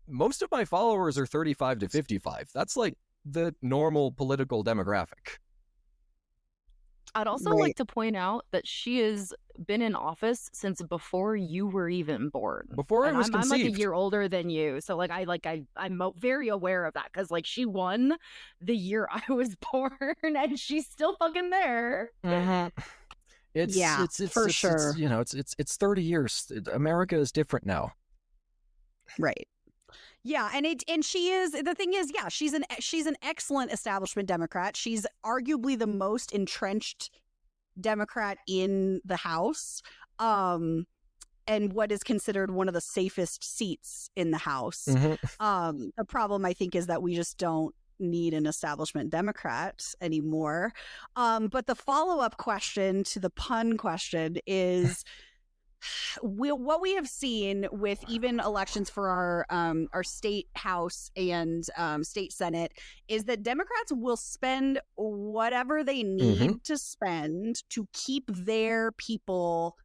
most of my followers are 35 to 55. That's like the normal political demographic. I'd also like to point out that she has been in office since before you were even born. Before I was conceived. I'm like a year older than you, so I'm very aware of that, because like she won the year I was born, and she's still fucking there. Mm-hmm. It's for sure. It's 30 years. America is different now. Right. Yeah, and she is, the thing is, yeah, she's an excellent establishment Democrat. She's arguably the most entrenched Democrat in the House, and what is considered one of the safest seats in the House. Mm-hmm. The problem, I think, is that we just don't need an establishment Democrat anymore. But the follow-up question to the pun question is, what we have seen with even elections for our state house and state senate is that Democrats will spend whatever they need to spend to keep their people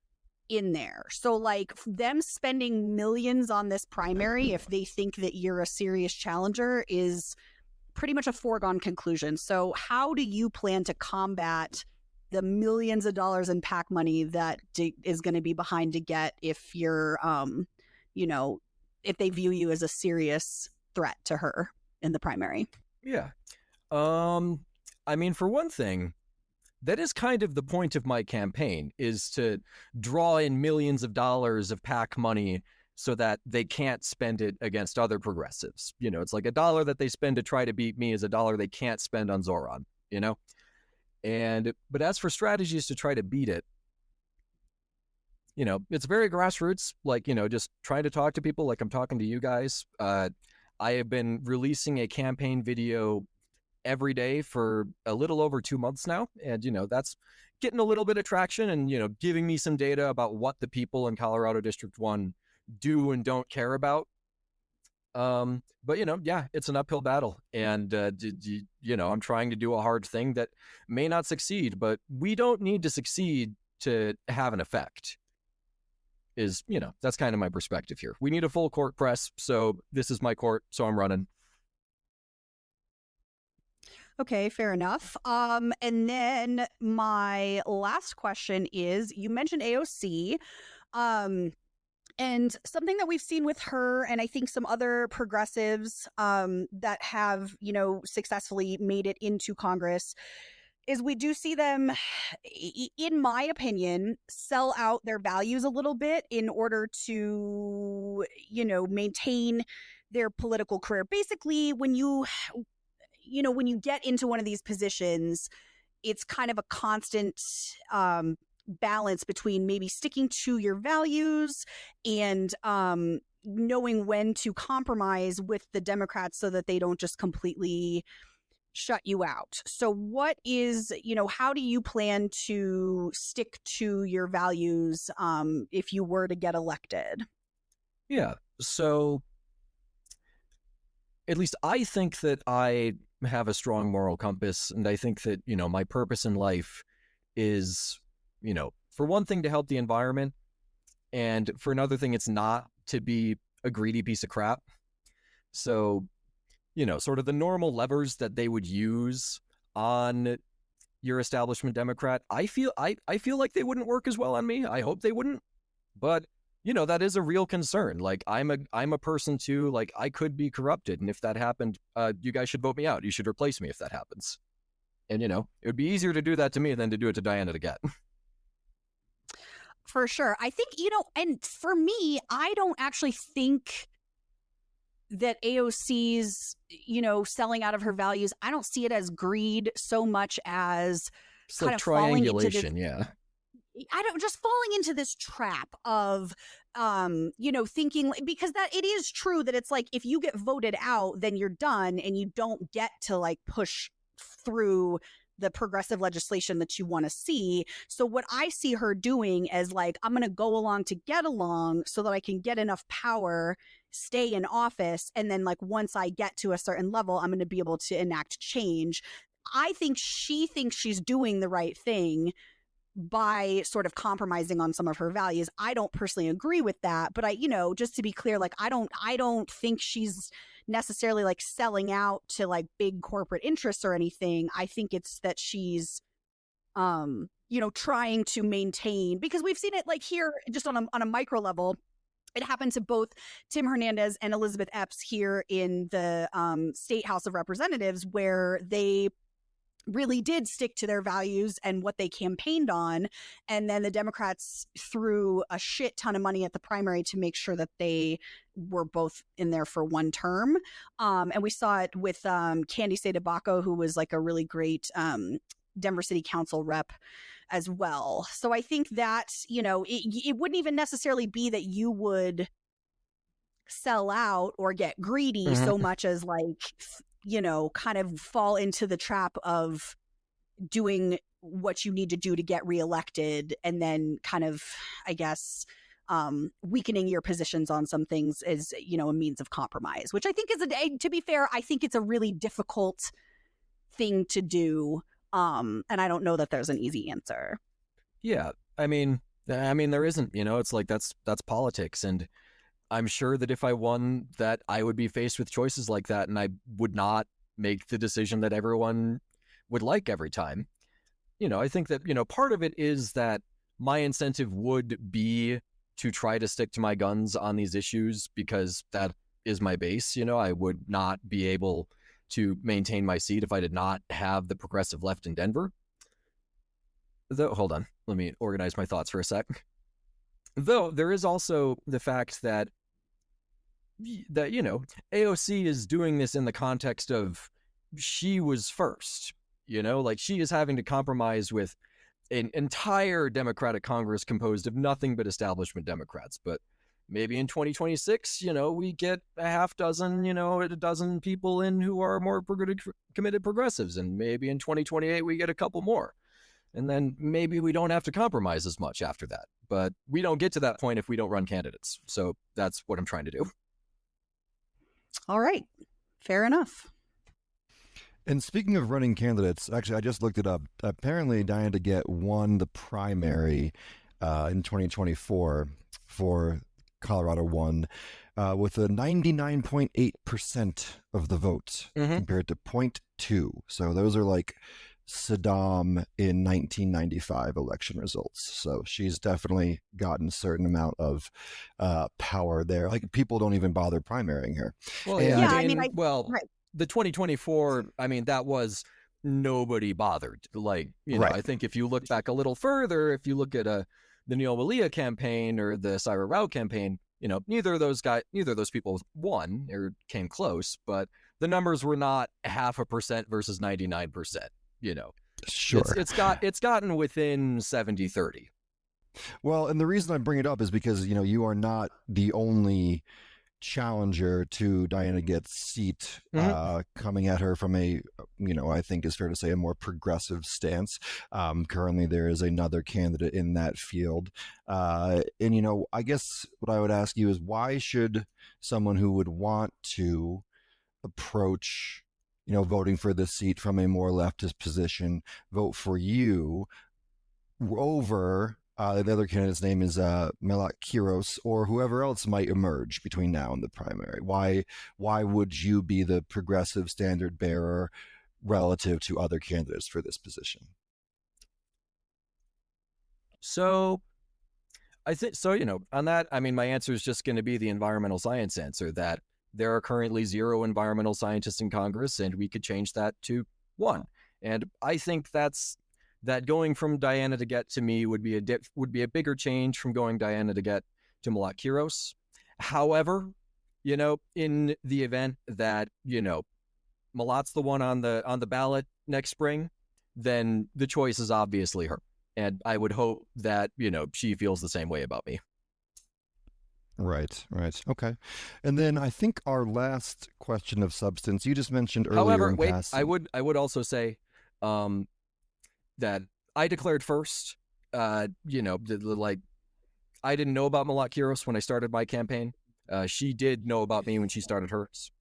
in there. So like them spending millions on this primary, if they think that you're a serious challenger, is pretty much a foregone conclusion. So how do you plan to combat the millions of dollars in PAC money that is going to be behind De-Gette if you're, if they view you as a serious threat to her in the primary? Yeah. I mean, for one thing, that is kind of the point of my campaign, is to draw in millions of dollars of PAC money so that they can't spend it against other progressives. It's like $1 that they spend to try to beat me is $1 they can't spend on Zoran, But as for strategies to try to beat it, it's very grassroots, like, just trying to talk to people like I'm talking to you guys. I have been releasing a campaign video every day for a little over 2 months now. And, that's getting a little bit of traction and, giving me some data about what the people in Colorado District 1 do and don't care about. But it's an uphill battle, and I'm trying to do a hard thing that may not succeed, but we don't need to succeed to have an effect. That's kind of my perspective here. We need a full court press, so this is my court, so I'm running. Okay, fair enough. And then my last question is, you mentioned AOC. And something that we've seen with her, and I think some other progressives that have, successfully made it into Congress, is we do see them, in my opinion, sell out their values a little bit in order to, maintain their political career. Basically, when you get into one of these positions, it's kind of a constant balance between maybe sticking to your values and knowing when to compromise with the Democrats so that they don't just completely shut you out. So what is, how do you plan to stick to your values if you were to get elected? Yeah, so at least I think that I have a strong moral compass, and I think that, my purpose in life is, for one thing, to help the environment, and for another thing, it's not to be a greedy piece of crap. So, sort of the normal levers that they would use on your establishment Democrat, I feel like they wouldn't work as well on me. I hope they wouldn't, but that is a real concern. Like, I'm a person too. Like, I could be corrupted, and if that happened, you guys should vote me out. You should replace me if that happens. And it would be easier to do that to me than to do it to Diana De-Gette. For sure. I think, and for me, I don't actually think that AOC's, selling out of her values, I don't see it as greed so much as It's kind like of falling into triangulation, yeah. I don't, just falling into this trap of, you know, thinking, because that it is true that it's like, if you get voted out, then you're done and you don't get to like push through the progressive legislation that you want to see. So what I see her doing is like, I'm going to go along to get along so that I can get enough power, stay in office. And then like, once I get to a certain level, I'm going to be able to enact change. I think she thinks she's doing the right thing by sort of compromising on some of her values. I don't personally agree with that, but I, you know, just to be clear, like I don't think she's necessarily like selling out to like big corporate interests or anything. I think it's that she's you know, trying to maintain, because we've seen it like here just on a micro level. It happened to both Tim Hernandez and Elizabeth Epps here in the State House of Representatives, where they really did stick to their values and what they campaigned on. And then the Democrats threw a shit ton of money at the primary to make sure that they were both in there for one term. And we saw it with Candy Setabaco, who was like a really great Denver City Council rep as well. So I think that, you know, it wouldn't even necessarily be that you would sell out or get greedy so much as like, you know, kind of fall into the trap of doing what you need to do to get reelected, and then kind of, I guess, weakening your positions on some things is, you know, a means of compromise, which I think is to be fair, I think it's a really difficult thing to do. And I don't know that there's an easy answer. Yeah. I mean, there isn't, you know, it's like, that's politics. And I'm sure that if I won, that I would be faced with choices like that, and I would not make the decision that everyone would like every time. You know, I think that, you know, part of it is that my incentive would be to try to stick to my guns on these issues, because that is my base. You know, I would not be able to maintain my seat if I did not have the progressive left in Denver. Though, hold on, let me organize my thoughts for a sec. Though there is also the fact that, you know, AOC is doing this in the context of she was first, you know, like she is having to compromise with an entire Democratic Congress composed of nothing but establishment Democrats. But maybe in 2026, you know, we get a half dozen, you know, a dozen people in who are more committed progressives. And maybe in 2028, we get a couple more. And then maybe we don't have to compromise as much after that. But we don't get to that point if we don't run candidates. So that's what I'm trying to do. All right. Fair enough. And speaking of running candidates, actually, I just looked it up. Apparently, Diana De-Gette won the primary in 2024 for Colorado 1 with a 99.8% of the vote compared to 0.2. So those are like Saddam in 1995 election results. So she's definitely gotten a certain amount of power there. Like, people don't even bother primarying her. Well, And, yeah, I mean, right. The 2024, I mean, that was nobody bothered. Like, you know, I think if you look back a little further, if you look at the Neil Malia campaign or the Syra Rao campaign, you know, neither of those people won or came close, but the numbers were not 0.5% versus 99%. You know, sure, it's gotten within 70-30. Well, and the reason I bring it up is because, you know, you are not the only challenger to Diana De-Gette's seat coming at her from a, you know, I think is fair to say, a more progressive stance. Currently, there is another candidate in that field. And, you know, I guess what I would ask you is, why should someone who would want to approach, you know, voting for this seat from a more leftist position, vote for you over the other candidate's name is Melat Kiros, or whoever else might emerge between now and the primary? Why would you be the progressive standard bearer relative to other candidates for this position? So I think so, you know, on that, I mean, my answer is just going to be the environmental science answer, that there are currently 0 environmental scientists in Congress, and we could change that to 1. And I think that going from Diana De-Gette to me would be a bigger change from going Diana De-Gette to Melat Kiros. However, you know, in the event that, you know, Melat's the one on the ballot next spring, then the choice is obviously her. And I would hope that, she feels the same way about me. Right. Okay. And then I think our last question of substance, you just mentioned earlier However, in wait, passing. I would also say that I declared first. I didn't know about Malak Kiros when I started my campaign. She did know about me when she started hers.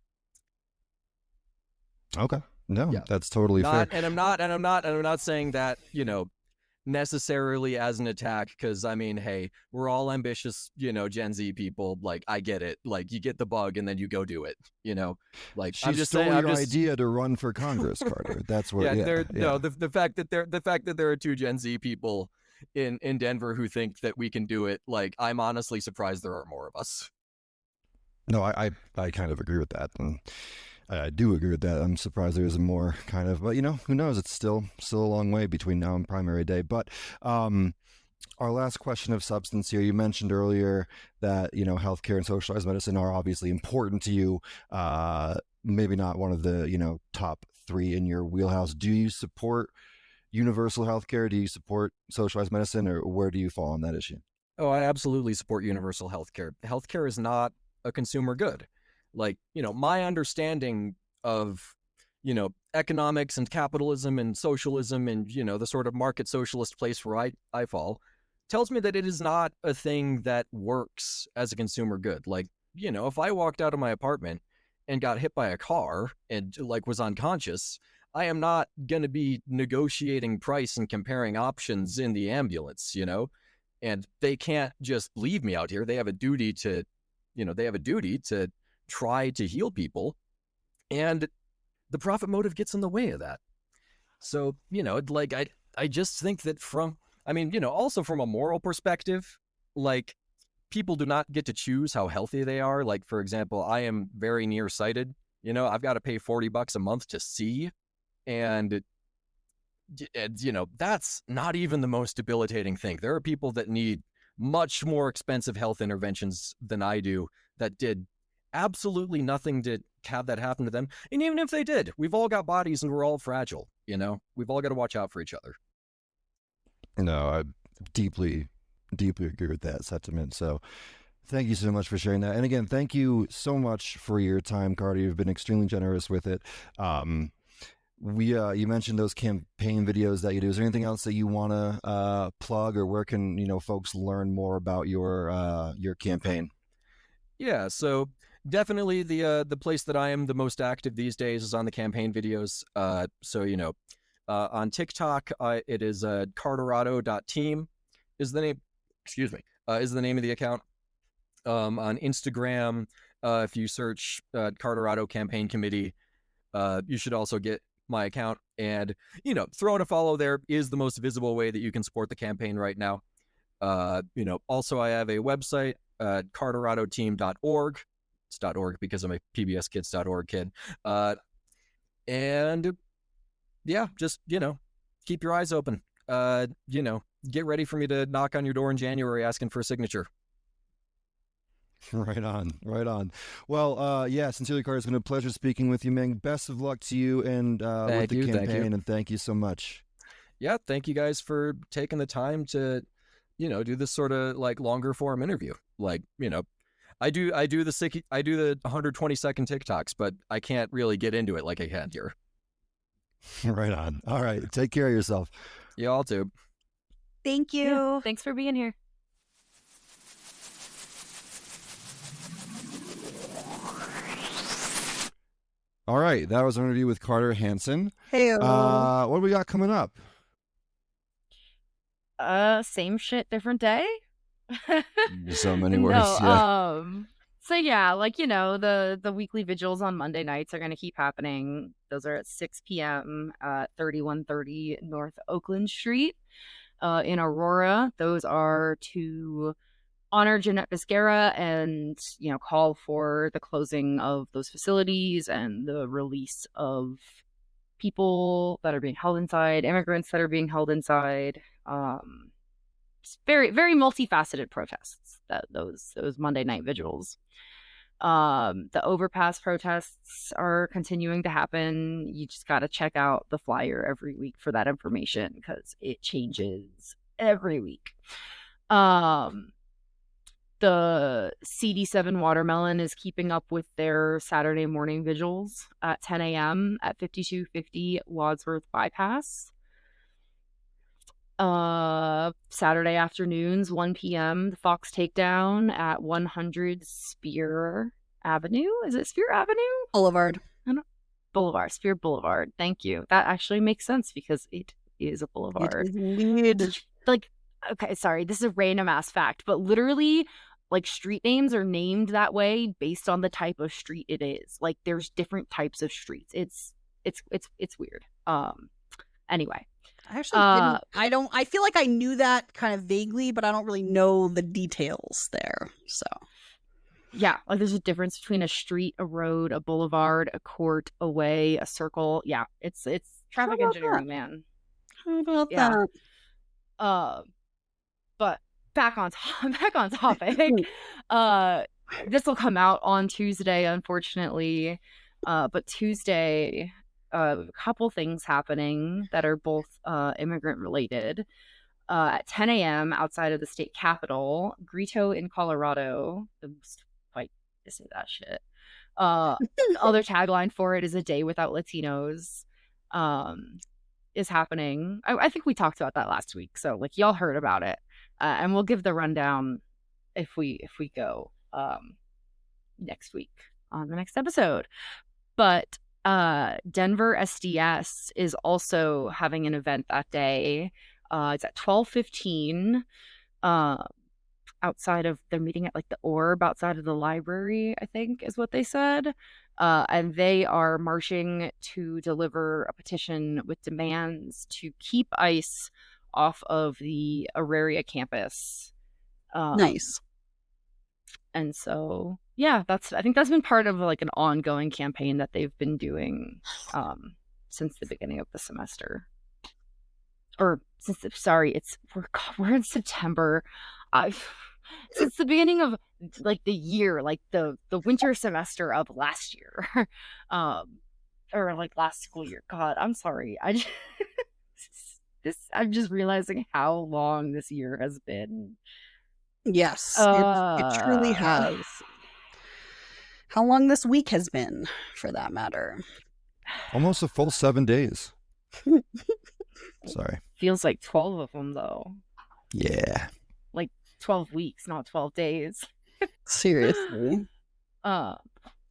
Okay. No, Yeah. that's totally fair. And I'm not saying that, necessarily as an attack, because I mean, hey, we're all ambitious, Gen Z people. Like, I get it. Like, you get the bug and then you go do it. Like, She I'm just stole saying, your idea to run for Congress, Carter. That's what. No, the fact that there are two Gen Z people in Denver who think that we can do it. Like, I'm honestly surprised there are more of us. No, I kind of agree with that, and I do agree with that. I'm surprised there isn't more, kind of, but who knows? It's still a long way between now and primary day. But our last question of substance here, you mentioned earlier that healthcare and socialized medicine are obviously important to you. Maybe not one of the top 3 in your wheelhouse. Do you support universal healthcare? Do you support socialized medicine, or where do you fall on that issue? Oh, I absolutely support universal healthcare. Healthcare is not a consumer good. Like, my understanding of, economics and capitalism and socialism and, the sort of market socialist place where I fall tells me that it is not a thing that works as a consumer good. Like, if I walked out of my apartment and got hit by a car and like was unconscious, I am not going to be negotiating price and comparing options in the ambulance, and they can't just leave me out here. They have a duty to try to heal people, and the profit motive gets in the way of that. So, like, I just think that also from a moral perspective, like, people do not get to choose how healthy they are. Like, for example, I am very nearsighted. I've got to pay $40 a month to see, and that's not even the most debilitating thing. There are people that need much more expensive health interventions than I do that did absolutely nothing to have that happen to them. And even if they did, we've all got bodies and we're all fragile. We've all got to watch out for each other. No, I deeply agree with that sentiment. So thank you so much for sharing that. And again, thank you so much for your time, Carter. You've been extremely generous with it. You mentioned those campaign videos that you do. Is there anything else that you want to plug, or where can folks learn more about your campaign? Yeah, so definitely the place that I am the most active these days is on the campaign videos. On TikTok, it is carterado.team is the name. Is the name of the account. On Instagram, if you search Carterado Campaign Committee, you should also get my account, and throwing a follow there is the most visible way that you can support the campaign right now. Also I have a website, carteradoteam.org. It's .org because I'm a pbskids.org kid. And yeah, just keep your eyes open. Get ready for me to knock on your door in January asking for a signature. Right on. Well, sincerely, Carter, it's been a pleasure speaking with you, man. Best of luck to you and with the campaign, and thank you so much. Yeah, thank you guys for taking the time to, do this sort of like longer form interview. Like, I do the 120-second TikToks, but I can't really get into it like I can here. Right on. All right, take care of yourself. Yeah, I'll too. Thank you. Yeah, thanks for being here. All right, that was an interview with Carter Hanson. Hey. What do we got coming up? Same shit, different day. So many words. Yeah. So yeah, like the weekly vigils on Monday nights are gonna keep happening. Those are at 6 p.m. at 3130 North Oakland Street, in Aurora. Those are to honor Jeanette Viscera and call for the closing of those facilities and the release of people that are being held inside, immigrants that are being held inside. It's very, very multifaceted protests, those Monday night vigils. The overpass protests are continuing to happen. You just got to check out the flyer every week for that information because it changes every week. The CD7 Watermelon is keeping up with their Saturday morning vigils at 10 a.m. at 5250 Wadsworth Bypass. Saturday afternoons, 1 p.m., the Fox Takedown at 100 Spear Avenue. Is it Spear Avenue? Boulevard. Boulevard. Spear Boulevard. Thank you. That actually makes sense because it is a boulevard. It is like, okay, sorry, this is a random ass fact, but literally, like, street names are named that way based on the type of street it is. Like, there's different types of streets. It's weird. Anyway. I actually didn't. I feel like I knew that kind of vaguely, but I don't really know the details there. So, yeah, like there's a difference between a street, a road, a boulevard, a court, a way, a circle. Yeah, it's traffic engineering, man. How about that? But back on topic. This will come out on Tuesday, unfortunately. But Tuesday, a couple things happening that are both immigrant related. At 10 a.m. outside of the state capitol, Grito in Colorado. I'm quite to say that shit. The other tagline for it is "A Day Without Latinos." Is happening. I think we talked about that last week, so like y'all heard about it, and we'll give the rundown if we go next week on the next episode. But Denver SDS is also having an event that day. It's at 12:15 outside of, they're meeting at like the Orb outside of the library, I think is what they said. And they are marching to deliver a petition with demands to keep ICE off of the Auraria campus. Nice. And so, yeah, I think that's been part of like an ongoing campaign that they've been doing since the beginning of the semester. Or we're in September. Since the beginning of like the year, like the winter semester of last year, or like last school year. God, I'm sorry. I'm just realizing how long this year has been. Yes, it truly has. How long this week has been, for that matter? Almost a full 7 days. Sorry. Feels like 12 of them, though. Yeah. Like 12 weeks, not 12 days. Seriously. But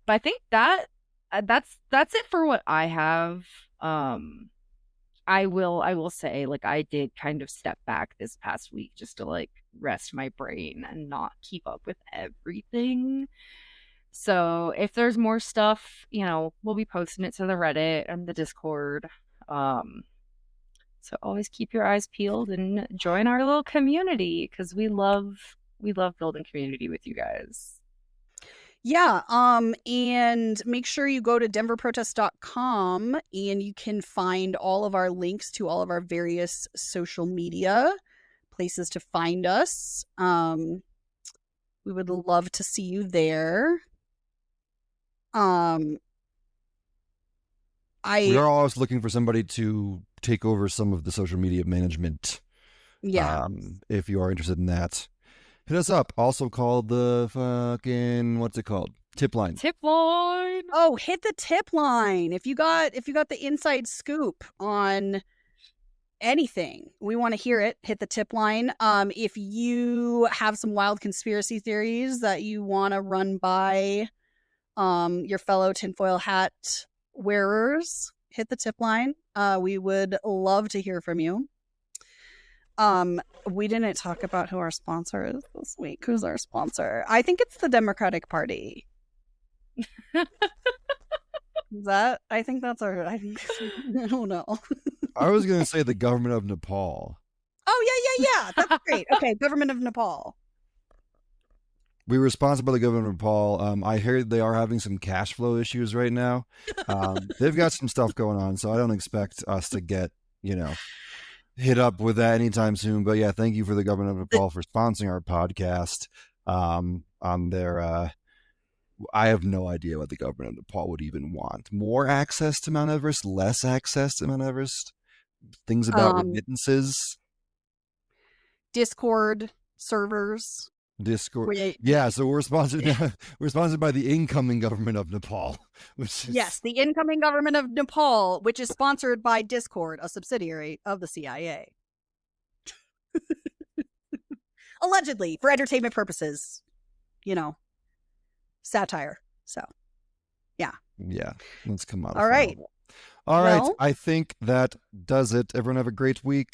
I think that's it for what I have. I will say, like, I did kind of step back this past week just to like rest my brain and not keep up with everything. So if there's more stuff, we'll be posting it to the Reddit and the Discord. So always keep your eyes peeled and join our little community, because we love building community with you guys. Yeah, and make sure you go to denverprotest.com and you can find all of our links to all of our various social media places to find us. We would love to see you there. We are always looking for somebody to take over some of the social media management. Yeah. If you are interested in that, hit us up. Also called the fucking, what's it called? Tipline. Tipline. Oh, hit the tip line. If you got the inside scoop on anything, we want to hear it. Hit the tip line. If you have some wild conspiracy theories that you want to run by your fellow tinfoil hat wearers, hit the tip line. We would love to hear from you. We didn't talk about who our sponsor is this week. Who's our sponsor? I think it's the Democratic Party. I don't know. I was going to say the government of Nepal. Oh, yeah. That's great. Okay, government of Nepal. We were sponsored by the government of Nepal. I heard they are having some cash flow issues right now. They've got some stuff going on, so I don't expect us to get, hit up with that anytime soon. But yeah, thank you for the government of Nepal for sponsoring our podcast. On their, I have no idea what the government of Nepal would even want. More access to Mount Everest, less access to Mount Everest, things about remittances. Discord servers. Discord. Yeah, so we're sponsored. We're sponsored by the incoming government of Nepal, which is... Yes, the incoming government of Nepal, which is sponsored by Discord, a subsidiary of the CIA. Allegedly, for entertainment purposes. Satire. So, yeah. Yeah, let's come out. All right. All right. I think that does it. Everyone have a great week.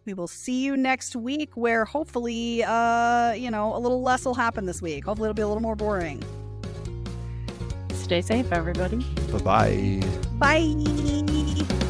We will see you next week, where hopefully, a little less will happen this week. Hopefully it'll be a little more boring. Stay safe, everybody. Bye-bye. Bye.